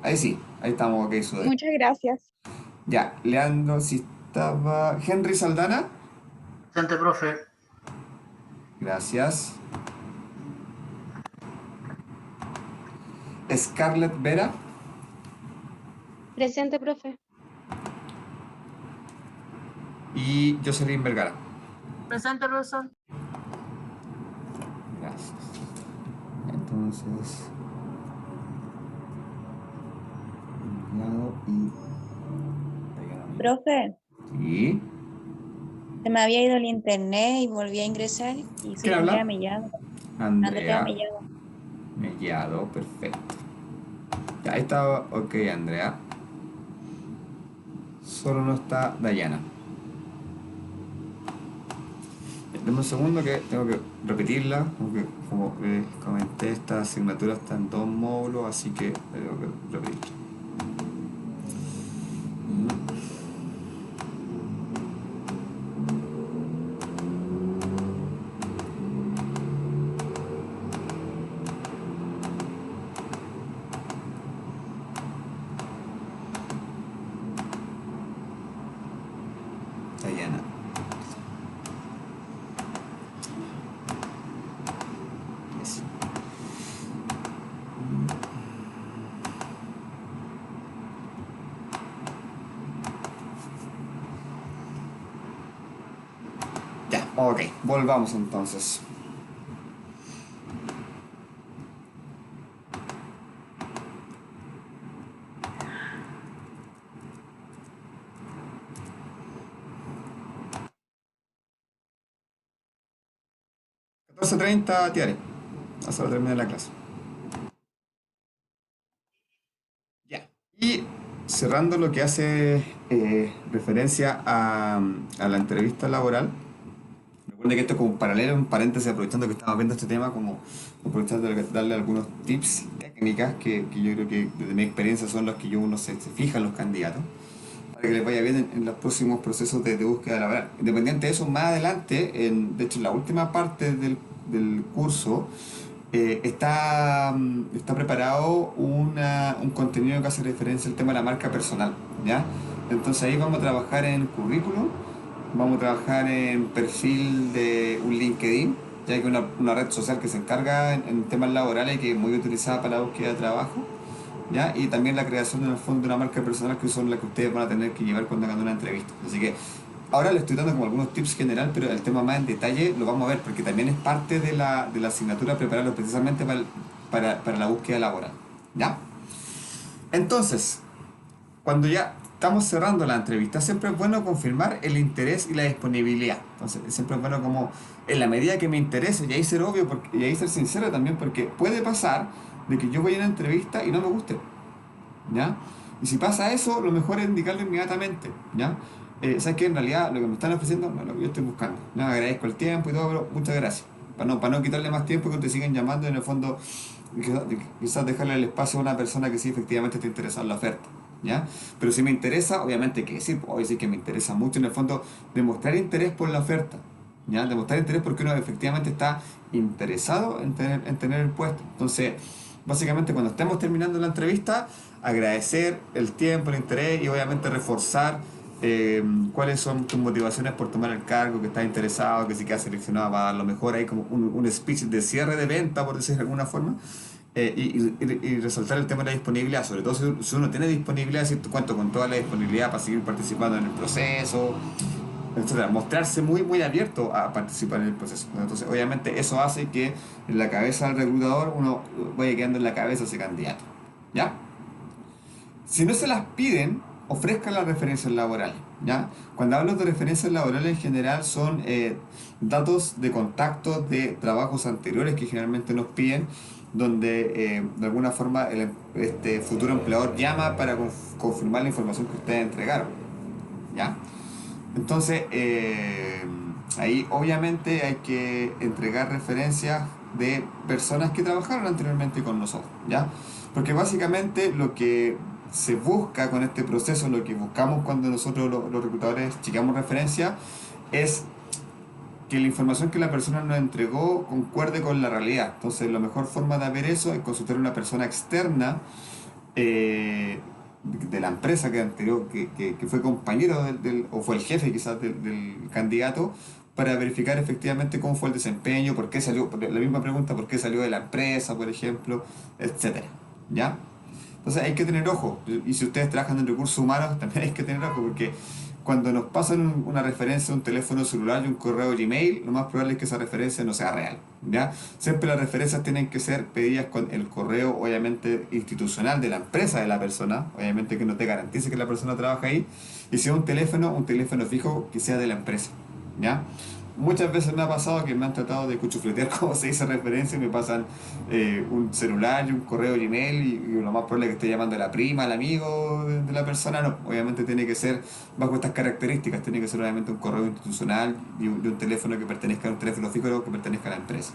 Ahí sí. Ahí estamos. Ok, Sudelia. Muchas gracias. Ya. Leandro, si estaba. Henry Saldana. Presente, profe. Gracias. Scarlett Vera. Presente, profe. Y Jocelyn Vergara. Presente, profesor. Gracias. Entonces. Enviado y. Profe, Sí. se me había ido el internet y volví a ingresar y soy ¿Quién habla? Andrea Mellado. Andrea Andrea Mellado. Mellado, perfecto. Ya ahí está, ok, Andrea. Solo no está Dayana. Dame un segundo que tengo que repetirla, porque como les comenté, esta asignatura está en 2 módulos, así que tengo que repetirla. Dayana. Yes. Ya, ok, volvamos entonces. .30, Tiare. Hasta la terminar la clase. Ya. Y cerrando lo que hace referencia a la entrevista laboral, recuerden que esto es como un paralelo, un paréntesis, aprovechando que estamos viendo este tema, como aprovechando de darle algunos tips, técnicas que yo creo que desde mi experiencia son los que uno se fija en los candidatos, para que les vaya bien en los próximos procesos de búsqueda laboral. Independiente de eso, más adelante, de hecho en la última parte del curso, está preparado un contenido que hace referencia al tema de la marca personal, ¿ya? Entonces ahí vamos a trabajar en currículum, vamos a trabajar en perfil de un LinkedIn, ya que es una red social que se encarga en temas laborales y que es muy utilizada para la búsqueda de trabajo, ¿ya? Y también la creación en el fondo de una marca personal que son las que ustedes van a tener que llevar cuando hagan una entrevista. Así que ahora les estoy dando como algunos tips general, pero el tema más en detalle lo vamos a ver porque también es parte de la asignatura prepararlo precisamente para la búsqueda laboral, ¿ya? Entonces, cuando ya estamos cerrando la entrevista, siempre es bueno confirmar el interés y la disponibilidad. Entonces, siempre es bueno como en la medida que me interese, y ahí ser obvio y ahí ser sincero también, porque puede pasar de que yo voy a una entrevista y no me guste, ¿ya? Y si pasa eso, lo mejor es indicarlo inmediatamente, ¿ya? Sabes que en realidad lo que me están ofreciendo no es lo que yo estoy buscando. ¿Ya? Agradezco el tiempo y todo, pero muchas gracias. Para no quitarle más tiempo que te sigan llamando, en el fondo, quizás dejarle el espacio a una persona que sí efectivamente está interesada en la oferta, ¿ya? Pero si me interesa, obviamente hay que decir, puedo decir que me interesa mucho, en el fondo, demostrar interés por la oferta, ¿ya? Demostrar interés porque uno efectivamente está interesado en tener el puesto. Entonces, básicamente cuando estemos terminando la entrevista, agradecer el tiempo, el interés y obviamente reforzar cuáles son tus motivaciones por tomar el cargo, que estás interesado, que si quedas seleccionado va a dar lo mejor, hay como un speech de cierre de venta, por decir de alguna forma, y resaltar el tema de la disponibilidad, sobre todo si uno tiene disponibilidad, decir cuento con toda la disponibilidad para seguir participando en el proceso, etcétera. Mostrarse muy, muy abierto a participar en el proceso. Entonces, obviamente, eso hace que en la cabeza del reclutador uno vaya quedando en la cabeza ese candidato, ¿ya? Si no se las piden, ofrezcan las referencias laborales, ¿ya? Cuando hablo de referencias laborales en general son datos de contacto de trabajos anteriores que generalmente nos piden, donde de alguna forma este futuro empleador llama para confirmar la información que ustedes entregaron, ¿ya? Entonces, ahí obviamente hay que entregar referencias de personas que trabajaron anteriormente con nosotros, ¿ya? Porque básicamente lo que se busca con este proceso, lo que buscamos cuando nosotros los reclutadores chequeamos referencia, es que la información que la persona nos entregó concuerde con la realidad. Entonces, la mejor forma de ver eso es consultar a una persona externa de la empresa que fue compañero o fue el jefe quizás del candidato, para verificar efectivamente cómo fue el desempeño, por qué salió, la misma pregunta, por qué salió de la empresa, por ejemplo, etcétera, ¿ya? Entonces hay que tener ojo, y si ustedes trabajan en recursos humanos también hay que tener ojo, porque cuando nos pasan una referencia, un teléfono celular y un correo Gmail, lo más probable es que esa referencia no sea real, ¿ya? Siempre las referencias tienen que ser pedidas con el correo, obviamente, institucional de la empresa de la persona, obviamente que no te garantice que la persona trabaja ahí, y si es un teléfono fijo que sea de la empresa, ¿ya? Muchas veces me ha pasado que me han tratado de cuchufletear como se dice referencia y me pasan un celular y un correo Gmail y lo más probable es que esté llamando a la prima, al amigo de la persona. No, obviamente tiene que ser bajo estas características, tiene que ser obviamente un correo institucional y un teléfono que pertenezca a un teléfono fijo que pertenezca a la empresa,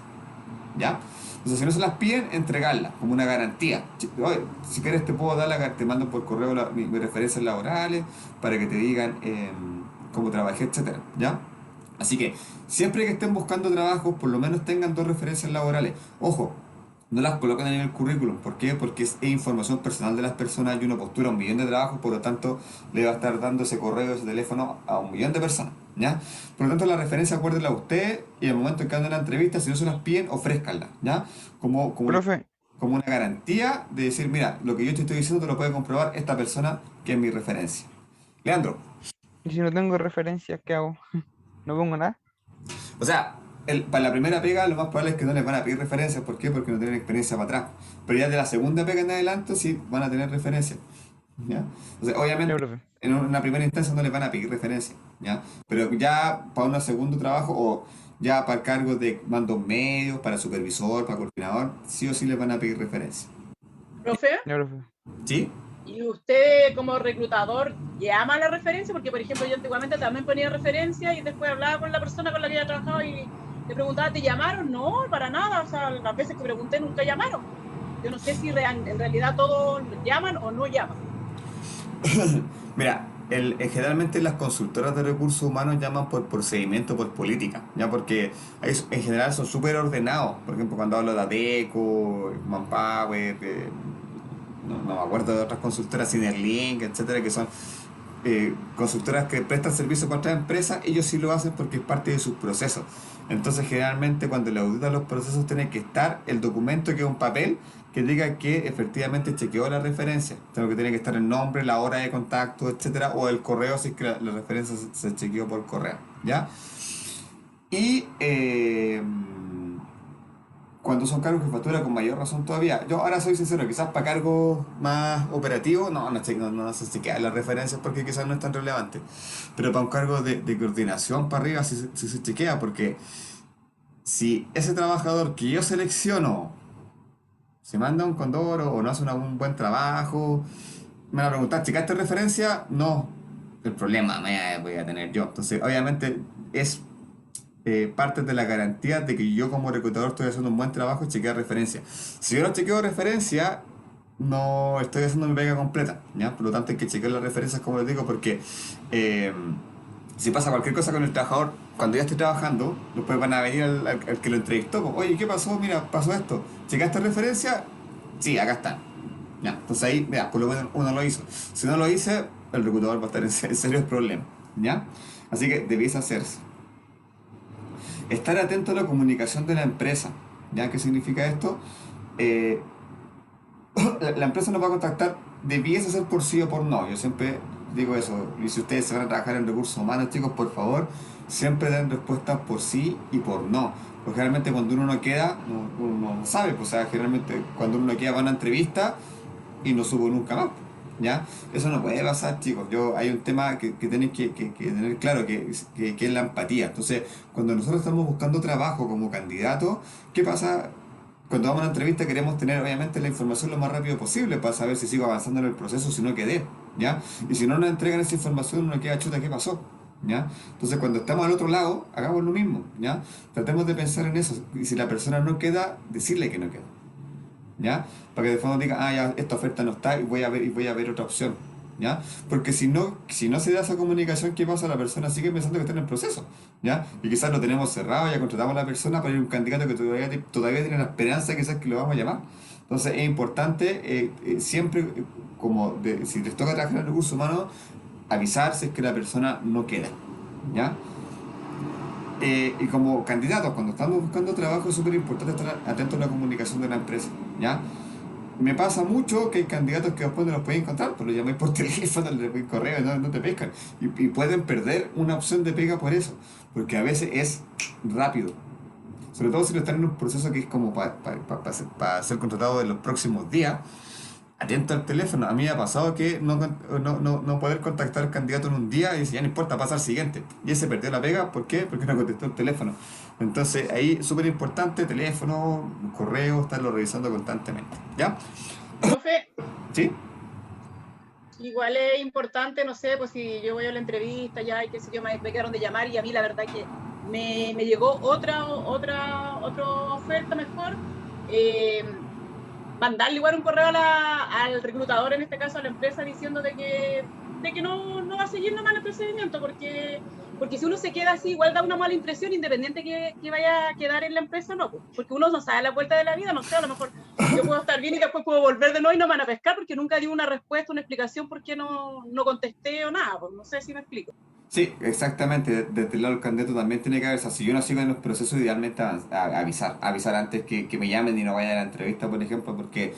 ¿ya? Entonces, si no se las piden, entregarlas como una garantía. Oye, si quieres te puedo dar te mando por correo mis referencias laborales para que te digan cómo trabajé, etcétera, ¿ya? Así que siempre que estén buscando trabajo, por lo menos tengan 2 referencias laborales. Ojo, no las colocan en el currículum. ¿Por qué? Porque es información personal de las personas y uno postura 1.000.000 de trabajos, por lo tanto le va a estar dando ese correo, ese teléfono a 1.000.000 de personas, ¿ya? Por lo tanto, la referencia acuérdenla a usted y al momento en que ande en la entrevista, si no se las piden, ofrézcanla, ¿ya? Profe, Como una garantía de decir, mira, lo que yo te estoy diciendo te lo puede comprobar esta persona que es mi referencia. Leandro. ¿y si no tengo referencias, qué hago? ¿No pongo nada? O sea, para la primera pega lo más probable es que no les van a pedir referencias. ¿Por qué? Porque no tienen experiencia para atrás. Pero ya de la segunda pega en adelante sí van a tener referencias, ¿ya? O sea, obviamente Ya, profe. en una primera instancia no les van a pedir referencias, ¿ya? Pero ya para un segundo trabajo o ya para cargos de mandos medios, para supervisor, para coordinador, sí o sí les van a pedir referencias. Profe, Ya, profe. ¿Sí? ¿y usted como reclutador llama a la referencia? Porque, por ejemplo, yo antiguamente también ponía referencia y después hablaba con la persona con la que había trabajado y le preguntaba, ¿te llamaron? No, para nada. O sea, las veces que pregunté nunca llamaron. Yo no sé si en realidad todos llaman o no llaman. Mira, Generalmente las consultoras de recursos humanos llaman por procedimiento, por política, ya porque en general son súper ordenados. Por ejemplo, cuando hablo de ADECO, Manpower, no me acuerdo de otras consultoras, Synerlink, etcétera, que son consultoras que prestan servicios para otras empresas, ellos sí lo hacen porque es parte de sus procesos. Entonces, generalmente, cuando le auditan los procesos, tiene que estar el documento, que es un papel, que diga que efectivamente chequeó la referencia. Tengo que tiene que estar el nombre, la hora de contacto, etcétera, o el correo si es que la referencia se chequeó por correo, ¿ya? Y cuando son cargos de jefatura, con mayor razón todavía. Yo ahora soy sincero, quizás para cargos más operativos, no se chequean las referencias porque quizás no es tan relevante. Pero para un cargo de coordinación para arriba sí se chequea, porque si ese trabajador que yo selecciono se manda un condor o no hace un buen trabajo, me van a preguntar, ¿checaste referencia? No, el problema me voy a tener yo. Entonces, obviamente, es parte de la garantía de que yo como reclutador estoy haciendo un buen trabajo y chequear referencia. Si yo no chequeo referencia, no estoy haciendo mi pega completa, ¿ya? Por lo tanto, hay que chequear las referencias, como les digo, porque si pasa cualquier cosa con el trabajador, cuando ya esté trabajando, después van a venir al que lo entrevistó, pues, oye, ¿qué pasó? Mira, pasó esto. ¿Checaste referencia? Sí, acá está. Ya, entonces ahí, mira, por lo menos uno lo hizo. Si no lo hice, el reclutador va a estar en serios problemas, ¿ya? Así que debiese hacerse. Estar atento a la comunicación de la empresa, ¿ya? ¿Qué significa esto? La empresa nos va a contactar, debiese ser por sí o por no. Yo siempre digo eso. Y si ustedes se van a trabajar en recursos humanos, chicos, por favor, siempre den respuestas por sí y por no. Porque generalmente cuando uno no queda, uno no sabe. Pues, o sea, generalmente cuando uno no queda va a una entrevista y no subo nunca más. ¿Ya? Eso no puede pasar, chicos. Hay un tema que tenéis que tener claro, que es la empatía. Entonces, cuando nosotros estamos buscando trabajo como candidato, ¿qué pasa? Cuando vamos a una entrevista queremos tener obviamente la información lo más rápido posible para saber si sigo avanzando en el proceso, si no quedé, ¿ya? Y si no nos entregan esa información, uno queda chuta, ¿qué pasó? ¿Ya? Entonces, cuando estamos al otro lado, hagamos lo mismo, ¿ya? Tratemos de pensar en eso. Y si la persona no queda, decirle que no queda, ¿ya? Para que de fondo diga, ya, esta oferta no está y voy a ver otra opción, ¿ya? Porque si no se da esa comunicación, ¿qué pasa? La persona sigue pensando que está en el proceso, ¿ya? Y quizás lo tenemos cerrado, ya contratamos a la persona para ir a un candidato que todavía tiene la esperanza quizás que lo vamos a llamar. Entonces es importante siempre, si les toca trabajar en recursos humanos, avisar si es que la persona no queda, ¿ya? Y como candidatos, cuando estamos buscando trabajo, es súper importante estar atentos a la comunicación de la empresa, ¿ya? Me pasa mucho que hay candidatos que después no los pueden encontrar, pues los llamáis por teléfono, les por correo, no te pescan. Y pueden perder una opción de pega por eso, porque a veces es rápido. Sobre todo si lo están en un proceso que es como para ser contratado en los próximos días. Atento al teléfono. A mí me ha pasado que no poder contactar al candidato en un día y dice, ya no importa, pasa al siguiente. Y ese perdió la pega, ¿por qué? Porque no contestó el teléfono. Entonces, ahí súper importante, teléfono, correo, estarlo revisando constantemente. ¿Ya? Profe, ¿Sí? igual es importante, no sé, pues si yo voy a la entrevista ya y qué sé yo, me quedaron de llamar y a mí la verdad que me llegó otra oferta mejor. Mandarle igual un correo al reclutador, en este caso a la empresa, diciendo de que no va a seguir nomás el procedimiento, porque si uno se queda así, igual da una mala impresión, independiente que vaya a quedar en la empresa, no, porque uno no sabe la vuelta de la vida, no sé, a lo mejor yo puedo estar bien y después puedo volver de nuevo y no me van a pescar porque nunca di una respuesta, una explicación por qué no contesté o nada, pues no sé si me explico. Sí, exactamente. Desde el lado del candidato también tiene que haber, o sea, si yo no sigo en los procesos, idealmente avisar antes que me llamen y no vaya a la entrevista, por ejemplo, porque,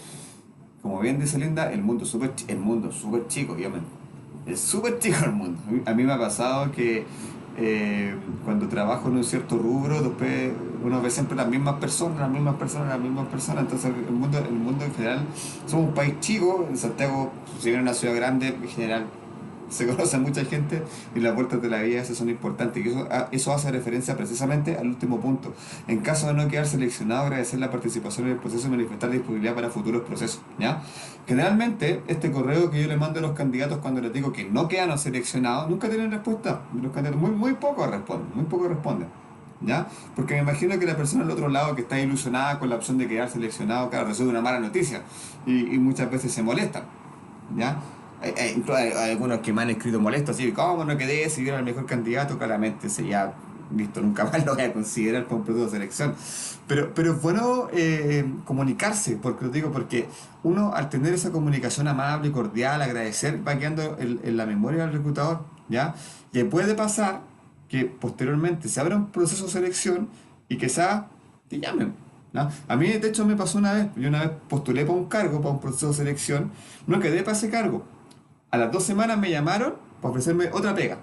como bien dice Linda, el mundo es súper chico, es súper chico el mundo. A mí me ha pasado que cuando trabajo en un cierto rubro, después uno ve siempre las mismas personas, entonces el mundo en general, somos un país chico, en Santiago, si bien es una ciudad grande, en general se conoce mucha gente y las vueltas de la vida esas son importantes, y eso hace referencia precisamente al último punto. En caso de no quedar seleccionado, agradecer la participación en el proceso y manifestar disponibilidad para futuros procesos, ¿ya? Generalmente este correo que yo le mando a los candidatos cuando les digo que no quedan seleccionados, nunca tienen respuesta. Los candidatos muy poco responden, ¿ya? Porque me imagino que la persona al otro lado que está ilusionada con la opción de quedar seleccionado, claro, recibe una mala noticia y muchas veces se molesta, ¿ya? Hay algunos que me han escrito molestos, así, ¿cómo no quedé? Si hubiera el mejor candidato, claramente sería, listo, nunca más lo voy a considerar para un proceso de selección. Pero es bueno comunicarse, porque lo digo, porque uno al tener esa comunicación amable, cordial, agradecer, va quedando en la memoria del reclutador, ¿ya? Y puede pasar que posteriormente se abra un proceso de selección y que sea, te llamen. ¿No? A mí, de hecho, me pasó una vez. Yo una vez postulé para un cargo, para un proceso de selección, no quedé para ese cargo. A las 2 semanas me llamaron para ofrecerme otra pega,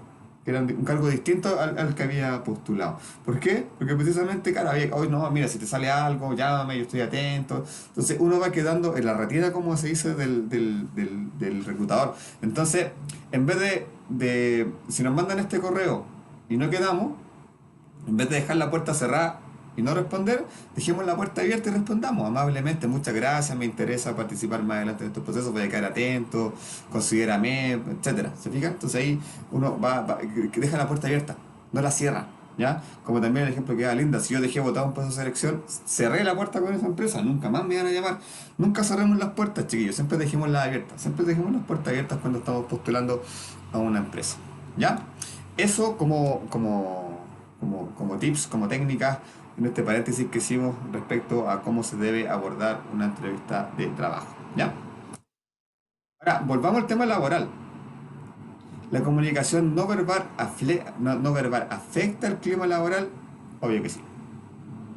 que era un cargo distinto al que había postulado. ¿Por qué? Porque precisamente, claro, hoy no, mira, si te sale algo, llámame, yo estoy atento. Entonces uno va quedando en la retina, como se dice, del reclutador. Entonces, en vez si nos mandan este correo y no quedamos, en vez de dejar la puerta cerrada y no responder, dejemos la puerta abierta y respondamos amablemente. Muchas gracias, me interesa participar más adelante en estos procesos, voy a quedar atento, considérame, etcétera. ¿Se fijan? Entonces ahí uno deja la puerta abierta, no la cierra. ¿Ya? Como también el ejemplo que da Linda, si yo dejé votado un proceso de selección, cerré la puerta con esa empresa, nunca más me van a llamar. Nunca cerremos las puertas, chiquillos, siempre dejémoslas abiertas, siempre dejemos las puertas abiertas cuando estamos postulando a una empresa. ¿Ya? Eso como tips, como técnicas, en este paréntesis que hicimos respecto a cómo se debe abordar una entrevista de trabajo. ¿Ya? Ahora, volvamos al tema laboral. ¿La comunicación no verbal afecta el clima laboral? Obvio que sí.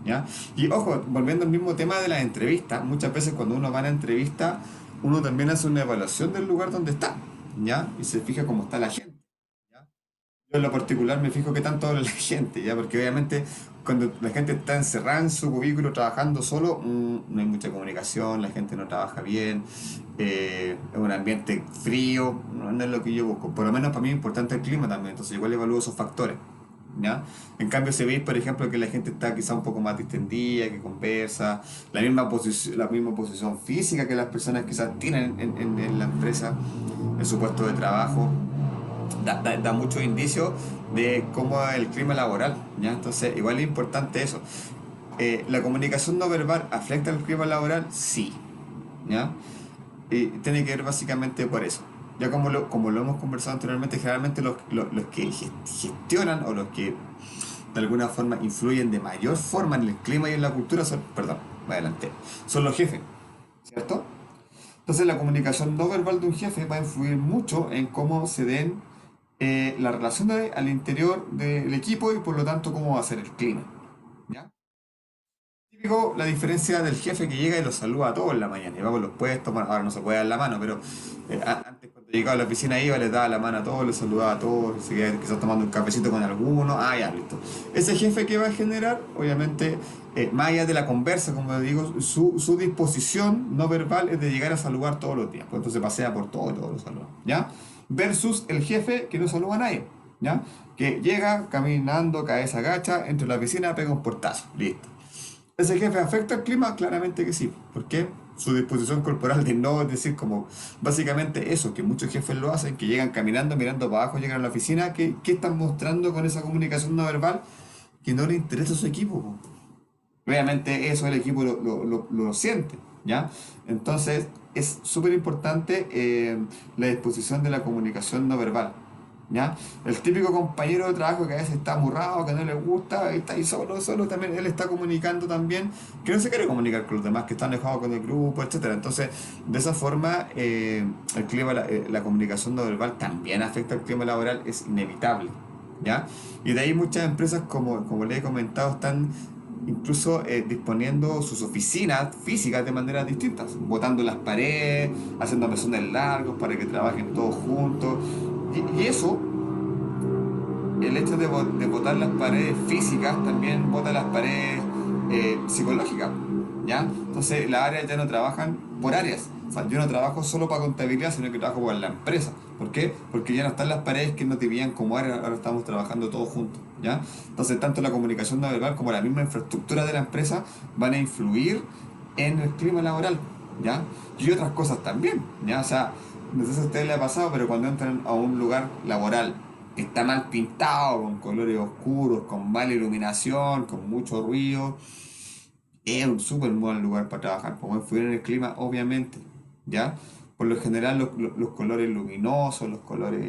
¿Ya? Y ojo, volviendo al mismo tema de las entrevistas, muchas veces cuando uno va a la entrevista, uno también hace una evaluación del lugar donde está, ¿ya? Y se fija cómo está la gente. ¿Ya? Yo en lo particular me fijo qué tanto habla la gente, ¿ya? Porque obviamente cuando la gente está encerrada en su cubículo trabajando solo, no hay mucha comunicación, la gente no trabaja bien, es un ambiente frío, no es lo que yo busco. Por lo menos para mí es importante el clima también, entonces igual evalúo esos factores. ¿Ya? En cambio, se ve, por ejemplo, que la gente está quizá un poco más distendida, que conversa, la misma posición física que las personas quizás tienen en la empresa, en su puesto de trabajo, da muchos indicios de cómo es el clima laboral, ¿ya? Entonces, igual es importante eso. ¿La comunicación no verbal afecta el clima laboral? Sí, ¿ya? Y tiene que ver básicamente por eso. Ya como lo hemos conversado anteriormente, generalmente los que gestionan o los que de alguna forma influyen de mayor forma en el clima y en la cultura son, perdón, más adelante, son los jefes, ¿cierto? Entonces la comunicación no verbal de un jefe va a influir mucho en cómo se den las relaciones al interior del equipo y por lo tanto cómo va a ser el clima. ¿Ya? Típico la diferencia del jefe que llega y los saluda a todos en la mañana y va por los puestos, bueno, ahora no se puede dar la mano, pero antes cuando llegaba a la oficina iba, les daba la mano a todos, les saludaba a todos, se quedaba quizás tomando un cafecito con alguno, ya, listo. Ese jefe que va a generar, obviamente, más allá de la conversa, como digo, su disposición no verbal es de llegar a saludar todos los días, pues entonces pasea por todo y todos los saluda, ¿ya? Versus el jefe que no saluda a nadie, ¿ya? Que llega caminando, cabeza agacha, entra a la oficina, pega un portazo, listo. ¿Ese jefe afecta el clima? Claramente que sí. ¿Por qué? Su disposición corporal de no, es decir, como básicamente eso, que muchos jefes lo hacen, que llegan caminando, mirando para abajo, llegan a la oficina, ¿qué están mostrando con esa comunicación no verbal? Que no le interesa a su equipo, po. Obviamente eso el equipo lo siente, ¿ya? Entonces es súper importante la disposición de la comunicación no verbal, ¿ya? El típico compañero de trabajo que a veces está amurrado, que no le gusta, está ahí solo también, él está comunicando también, que no se quiere comunicar con los demás, que están enojados con el grupo, etcétera. Entonces, de esa forma, el clima, la comunicación no verbal también afecta al clima laboral, es inevitable, ¿ya? Y de ahí muchas empresas, como les he comentado, están incluso disponiendo sus oficinas físicas de maneras distintas, botando las paredes, haciendo mesones largos para que trabajen todos juntos. Y eso, el hecho de botar las paredes físicas, también bota las paredes psicológicas, ¿ya? Entonces las áreas ya no trabajan por áreas. O sea, yo no trabajo solo para contabilidad, sino que trabajo para la empresa. ¿Por qué? Porque ya no están las paredes que nos dividían como áreas, ahora estamos trabajando todos juntos, ¿ya? Entonces tanto la comunicación no verbal como la misma infraestructura de la empresa van a influir en el clima laboral, ¿ya? Y otras cosas también, ¿ya? O sea, no sé si a ustedes les ha pasado, pero cuando entran a un lugar laboral que está mal pintado, con colores oscuros, con mala iluminación, con mucho ruido, es un súper buen lugar para trabajar, como influir en el clima, obviamente, ¿ya? Por lo general los colores luminosos, los colores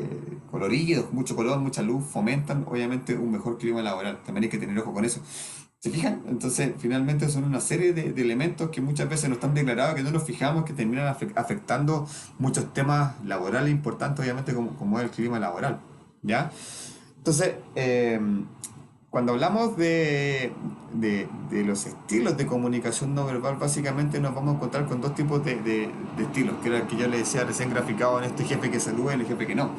coloridos, mucho color, mucha luz, fomentan obviamente un mejor clima laboral. También hay que tener ojo con eso. ¿Se fijan? Entonces, finalmente son una serie de elementos que muchas veces no están declarados, que no nos fijamos, que terminan afectando muchos temas laborales importantes, obviamente, como es el clima laboral. ¿Ya? Entonces, cuando hablamos de los estilos de comunicación no verbal, básicamente nos vamos a encontrar con dos tipos de estilos, que era el que yo le decía recién graficado en este jefe que saluda y el jefe que no.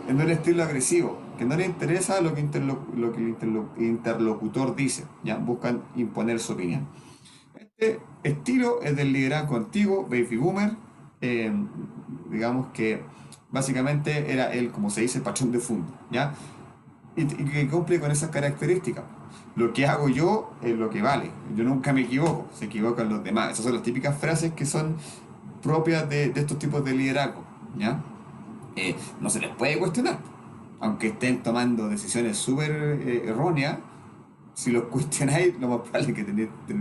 En el estilo agresivo, que no le interesa lo que el interlocutor dice, ya buscan imponer su opinión. Este estilo es del liderazgo antiguo, baby boomer, digamos que básicamente era él, como se dice, patrón de fondo, ¿ya? Y que cumple con esas características. Lo que hago yo es lo que vale. Yo nunca me equivoco, se equivocan los demás. Esas son las típicas frases que son propias de estos tipos de liderazgo, ¿ya? No se les puede cuestionar. Aunque estén tomando decisiones súper erróneas, si los cuestionáis, lo más probable es que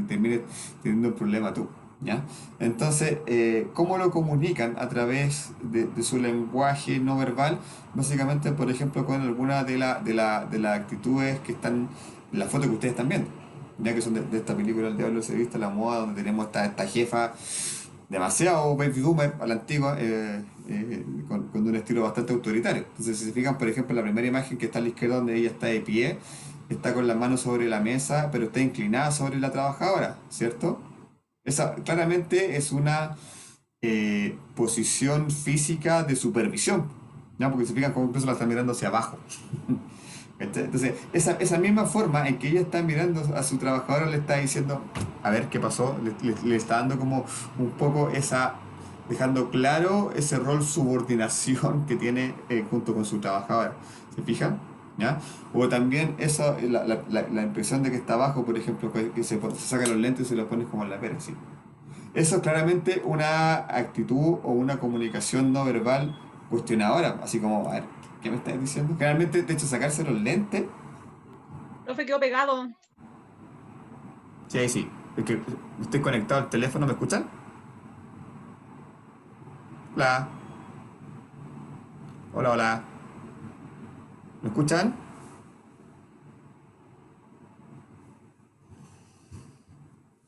termines teniendo un problema tú, ¿ya? Entonces, ¿cómo lo comunican? A través de su lenguaje no verbal, básicamente, por ejemplo, con alguna de las actitudes que están en la foto que ustedes están viendo, ya que son de esta película El Diablo se viste a la moda, donde tenemos esta jefa demasiado baby boomer a la antigua, con un estilo bastante autoritario. Entonces, si se fijan, por ejemplo, la primera imagen que está a la izquierda, donde ella está de pie, está con las manos sobre la mesa, pero está inclinada sobre la trabajadora, ¿cierto? Esa claramente es una posición física de supervisión, ¿ya? Porque se fijan cómo incluso la está mirando hacia abajo. Entonces, esa misma forma en que ella está mirando a su trabajadora, le está diciendo, a ver qué pasó, le está dando como un poco dejando claro ese rol subordinación que tiene junto con su trabajadora. ¿Se fijan? ¿Ya? O también la impresión de que está abajo, por ejemplo, que se saca los lentes y se los pones como en la pera, ¿sí? Eso es claramente una actitud o una comunicación no verbal cuestionadora, así como, a ver, ¿qué me estás diciendo? Generalmente, de hecho, sacarse los lentes. Profe, quedó pegado. Sí, ahí sí. Es que estoy conectado al teléfono, ¿me escuchan? Hola. Hola, hola. ¿Me escuchan?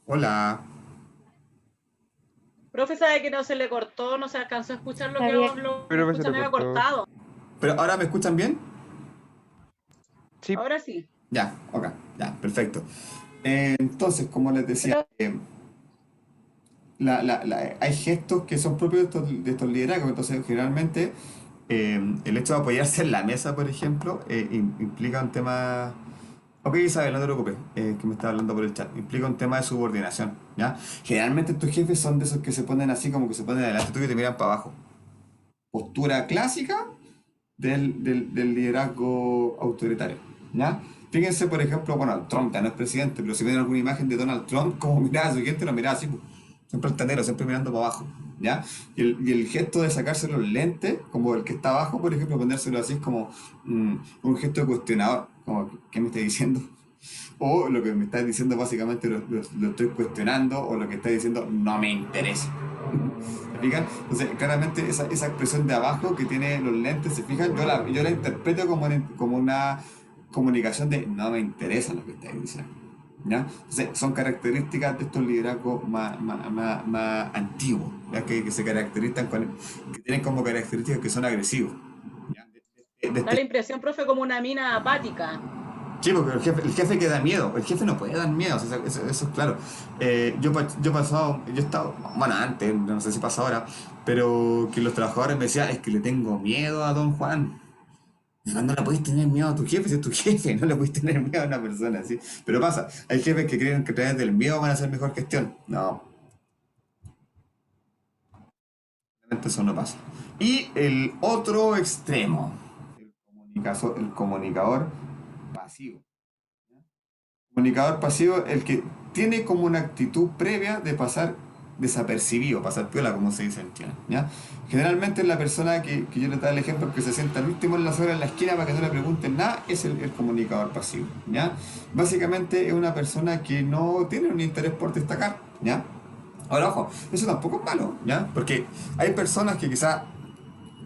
Hola. Profe, sabe que no se le cortó, no se alcanzó a escuchar lo que Está bien. habló, Pero se escucha le medio cortó. cortado. ¿Pero ahora me escuchan bien? Sí, Ahora sí. Ya, ok, ya, perfecto. Entonces, como les decía, hay gestos que son propios de estos liderazgos. Entonces, generalmente, el hecho de apoyarse en la mesa, por ejemplo, implica un tema. Ok, Isabel, no te preocupes, que me está hablando por el chat. Implica un tema de subordinación, ¿ya? Generalmente, estos jefes son de esos que se ponen así, como que se ponen adelante tuyo y te miran para abajo. Postura clásica del liderazgo autoritario, ¿ya? Fíjense, por ejemplo, bueno, Trump ya no es presidente, pero si ven alguna imagen de Donald Trump, como miraba a su gente, lo miraba así, pues, siempre altanero, siempre mirando para abajo, ¿ya? Y el gesto de sacarse los lentes, como el que está abajo, por ejemplo, ponérselo así es como un gesto de cuestionador, como, ¿qué me está diciendo? O lo que me estás diciendo básicamente lo estoy cuestionando, o lo que estás diciendo no me interesa. ¿Se fijan? Entonces, claramente esa expresión de abajo que tiene los lentes, ¿se fijan? Yo la interpreto como una comunicación de no me interesa lo que estás diciendo, ¿ya? Entonces, son características de estos liderazgos más antiguos, ¿ya? Que se caracterizan que tienen como características que son agresivos, ¿ya? Da la impresión, profe, como una mina apática. Sí, porque el jefe que da miedo, el jefe no puede dar miedo, o sea, eso es claro. Yo he estado, bueno, antes, no sé si pasa ahora, pero que los trabajadores me decían, es que le tengo miedo a don Juan. No le podéis tener miedo a tu jefe, si es tu jefe, no le podéis tener miedo a una persona, ¿sí? Pero pasa, hay jefes que creen que a través del miedo van a hacer mejor gestión. No, realmente eso no pasa. Y el otro extremo, el comunicador pasivo. Comunicador pasivo, el que tiene como una actitud previa de pasar desapercibido, pasar piola, como se dice en China, ¿ya? Generalmente es la persona que yo le doy el ejemplo, que se sienta al último en la sola en la esquina para que no le pregunten nada, es el comunicador pasivo, ¿ya? Básicamente es una persona que no tiene un interés por destacar, ¿ya? Ahora, ojo, eso tampoco es malo, ¿ya? Porque hay personas que quizás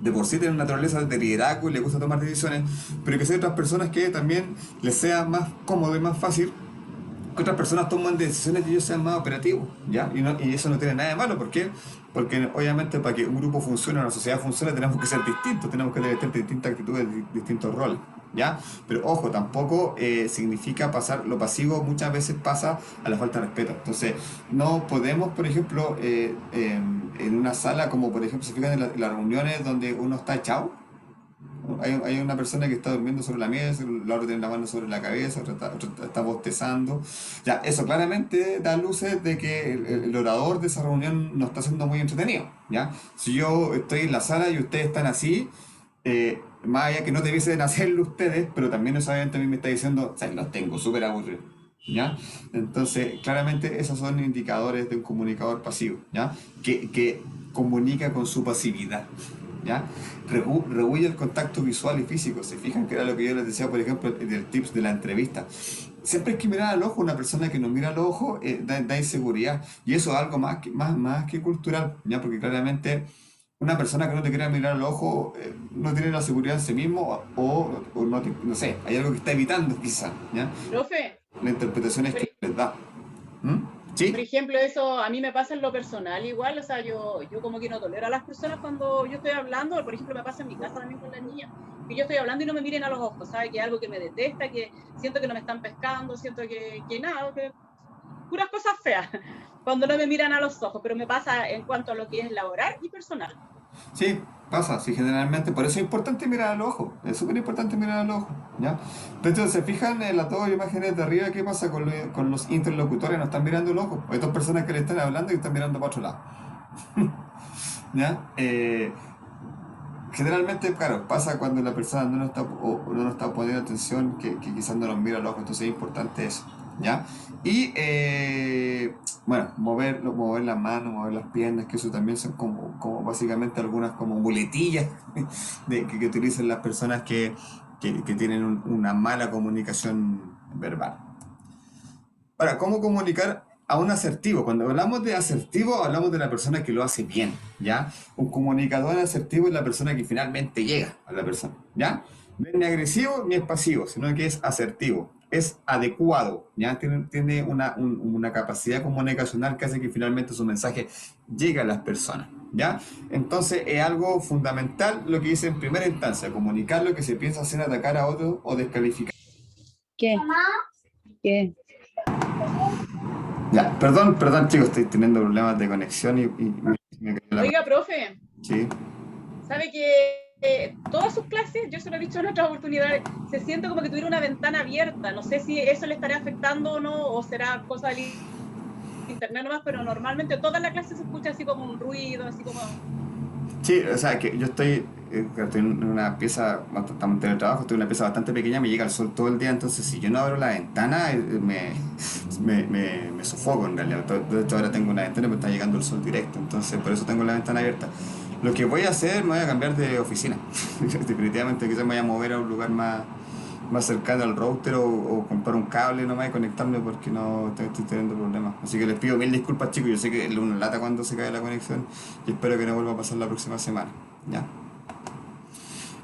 de por sí tienen una naturaleza de liderazgo y les gusta tomar decisiones, pero que hay otras personas que también les sea más cómodo y más fácil que otras personas toman decisiones que ellos sean más operativos, ¿ya? Y eso no tiene nada de malo, ¿por qué? Porque obviamente para que un grupo funcione, una sociedad funcione, tenemos que ser distintos, tenemos que tener distintas actitudes, distintos roles, ¿ya? Pero ojo, tampoco significa pasar, lo pasivo muchas veces pasa a la falta de respeto. Entonces, no podemos, por ejemplo, en una sala, como por ejemplo, se fijan en las reuniones donde uno está echado, hay una persona que está durmiendo sobre la mesa, la otra tiene la mano sobre la cabeza, otra está bostezando. Ya, eso claramente da luces de que el orador de esa reunión no está siendo muy entretenido. ¿Ya? Si yo estoy en la sala y ustedes están así, más allá que no debiesen hacerlo ustedes, pero también eso obviamente a mí me está diciendo, o sea, los tengo súper aburridos. ¿Ya? Entonces, claramente esos son indicadores de un comunicador pasivo, ¿ya? Que comunica con su pasividad. ¿Ya? Rehuye el contacto visual y físico. ¿Se fijan? Que era lo que yo les decía, por ejemplo, del tips de la entrevista. Siempre hay que mirar al ojo. Una persona que no mira al ojo da inseguridad. Y eso es algo más que cultural, ¿ya? Porque claramente una persona que no te quiera mirar al ojo no tiene la seguridad en sí mismo o no, no sé, hay algo que está evitando quizá, ¿ya? Profe, La interpretación es que les da. ¿Mm? por ¿Sí? ejemplo, eso a mí me pasa en lo personal igual, o sea, yo como que no tolero a las personas cuando yo estoy hablando, por ejemplo, me pasa en mi casa también con las niñas, que yo estoy hablando y no me miren a los ojos, ¿sabes? Que es algo que me detesta, que siento que no me están pescando, siento que nada, que puras cosas feas, cuando no me miran a los ojos, pero me pasa en cuanto a lo que es laboral y personal. Sí, pasa, sí, generalmente. Por eso es importante mirar al ojo. Es súper importante mirar al ojo, ¿ya? De hecho, se fijan en las dos imágenes de arriba, ¿qué pasa con los interlocutores? No están mirando el ojo. Hay dos personas que le están hablando y están mirando para otro lado, ¿ya? Generalmente, claro, pasa cuando la persona no nos está, o no nos está poniendo atención, que quizás no nos mira al ojo, entonces es importante eso, ¿ya? Y, bueno, mover las manos, mover las piernas, que eso también son como básicamente algunas como muletillas que utilizan las personas que tienen una mala comunicación verbal. Ahora, ¿cómo comunicar a un asertivo? Cuando hablamos de asertivo, hablamos de la persona que lo hace bien, ¿ya? Un comunicador asertivo es la persona que finalmente llega a la persona, ¿ya? No es ni agresivo ni es pasivo, sino que es asertivo, es adecuado, ¿ya? Tiene una capacidad comunicacional que hace que finalmente su mensaje llegue a las personas, ¿ya? Entonces es algo fundamental lo que dice en primera instancia, comunicar lo que se piensa hacer, atacar a otro o descalificar. ¿Qué? ¿Qué? Ya, perdón chicos, estoy teniendo problemas de conexión y me cayó la... Oiga, profe, Sí. ¿sabe que todas sus clases, yo se lo he dicho en otras oportunidades, se siente como que tuviera una ventana abierta? No sé si eso le estará afectando o no, o será cosa del internet nomás, pero normalmente toda la clase se escucha así como un ruido, así como... Sí, o sea, que yo estoy en una pieza, estamos en teletrabajo, estoy en una pieza bastante pequeña, me llega el sol todo el día, entonces si yo no abro la ventana, me sofoco en realidad. De hecho, ahora tengo una ventana, me está llegando el sol directo, entonces por eso tengo la ventana abierta. Lo que voy a hacer, me voy a cambiar de oficina. Definitivamente quizás me voy a mover a un lugar más cercano al router o comprar un cable nomás y conectarme porque no estoy teniendo problemas. Así que les pido mil disculpas chicos, yo sé que es una lata cuando se cae la conexión y espero que no vuelva a pasar la próxima semana. ¿Ya?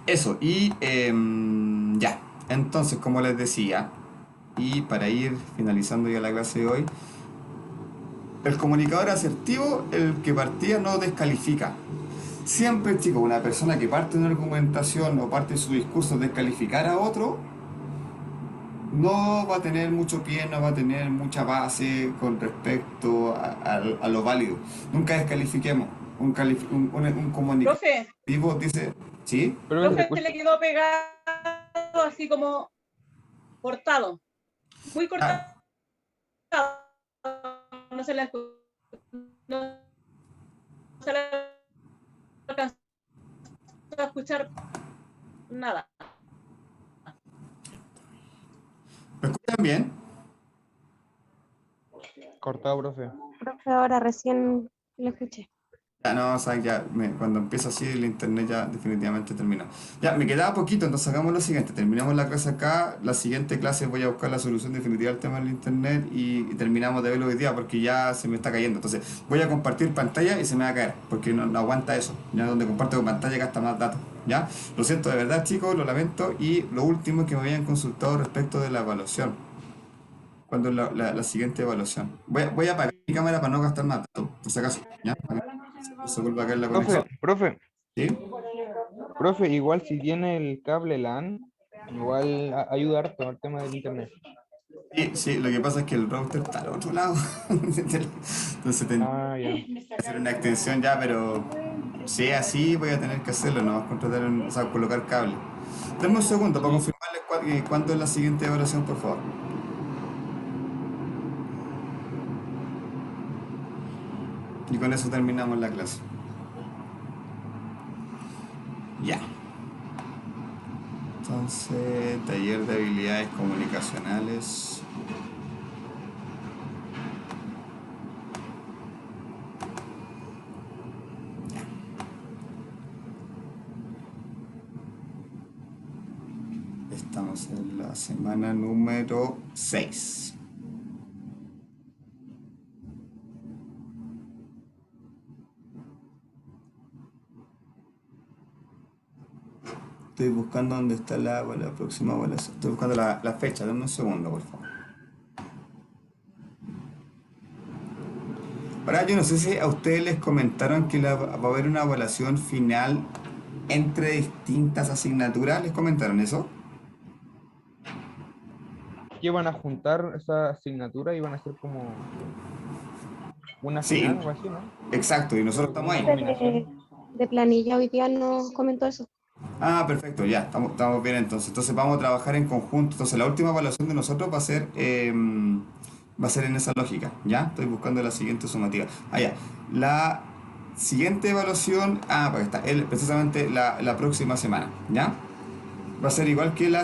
Eso, y ya. Entonces, como les decía, y para ir finalizando ya la clase de hoy, el comunicador asertivo, el que partía no descalifica. Siempre, chicos, una persona que parte de una argumentación o parte de su discurso descalificar a otro, no va a tener mucho pie, no va a tener mucha base con respecto a lo válido. Nunca descalifiquemos. Un Profe, comunicativo dice, ¿sí? Pero no se te profe, se escucha. le quedó pegado así como cortado, muy cortado, Ah, no se le, no se le alcanzó a escuchar nada. ¿me escuchan bien? Cortado, profe. Profe, ahora recién lo escuché. Ya, no, o sea, ya, cuando empieza así el internet ya definitivamente termina. Ya, me quedaba poquito, entonces hagamos lo siguiente, terminamos la clase acá, la siguiente clase voy a buscar la solución definitiva al tema del internet y terminamos de verlo hoy día porque ya se me está cayendo. Entonces voy a compartir pantalla y se me va a caer porque no aguanta eso. Ya donde comparto con pantalla gasta más datos. Ya, lo siento de verdad chicos, lo lamento. Y lo último es que me habían consultado respecto de la evaluación. ¿Cuándo es la siguiente evaluación? Voy a apagar mi cámara para no gastar más datos, por si acaso. ¿Ya? Se vuelve a caer la conexión. Profe, ¿Sí? profe, igual si tiene el cable LAN, igual ayuda harto al tema del internet. Sí, sí, lo que pasa es que el router está al otro lado. Entonces tendría Ah, ya. que hacer una extensión ya, pero si es así voy a tener que hacerlo, no vas a contratar o sea, colocar cable. Dame un segundo para confirmarles cuándo es la siguiente evaluación, por favor. Y con eso terminamos la clase. Ya. Entonces, taller de habilidades comunicacionales. Estamos en la semana número 6. Estoy buscando dónde está la próxima evaluación. Estoy buscando la fecha. Dame un segundo, por favor. Ahora, yo no sé si a ustedes les comentaron que va a haber una evaluación final entre distintas asignaturas. ¿Les comentaron eso? Que van a juntar esa asignatura y van a hacer como una Sí, final o así, ¿no? exacto. Y nosotros estamos ahí. De planilla hoy día nos comentó eso. Ah, perfecto, ya, estamos bien entonces. Entonces vamos a trabajar en conjunto. Entonces la última evaluación de nosotros va a ser en esa lógica, ¿ya? Estoy buscando la siguiente sumativa. Ah, ya. La siguiente evaluación, pues está, precisamente la próxima semana, ¿ya? Va a ser igual que la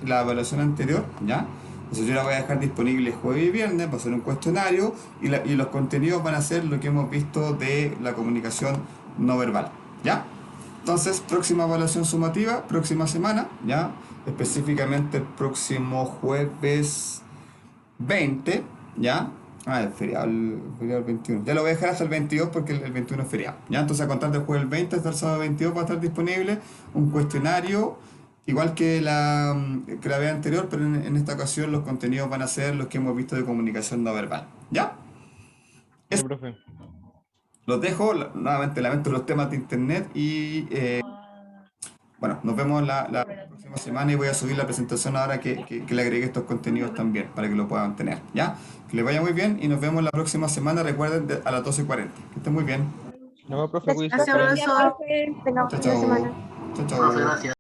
evaluación anterior, ¿ya? Entonces yo la voy a dejar disponible jueves y viernes, va a ser un cuestionario y los contenidos van a ser lo que hemos visto de la comunicación no verbal, ¿ya? Entonces, próxima evaluación sumativa, próxima semana, ¿ya? Específicamente el próximo jueves 20, ¿ya? El feriado 21. Ya lo voy a dejar hasta el 22 porque el 21 es feriado, ¿ya? Entonces, a contar del jueves 20 hasta el sábado 22 va a estar disponible un cuestionario, igual que la vez anterior, pero en esta ocasión los contenidos van a ser los que hemos visto de comunicación no verbal, ¿ya? Sí, profe. Los dejo, nuevamente lamento los temas de internet y bueno, nos vemos la próxima semana y voy a subir la presentación ahora que le agregué estos contenidos también para que lo puedan tener, ¿ya? Que les vaya muy bien y nos vemos la próxima semana, recuerden, a las 12:40. Que estén muy bien. No, profe, cuídese. Gracias, profesor. Tengamos Chao, una chao. semana. Chao, Profe, chao. gracias.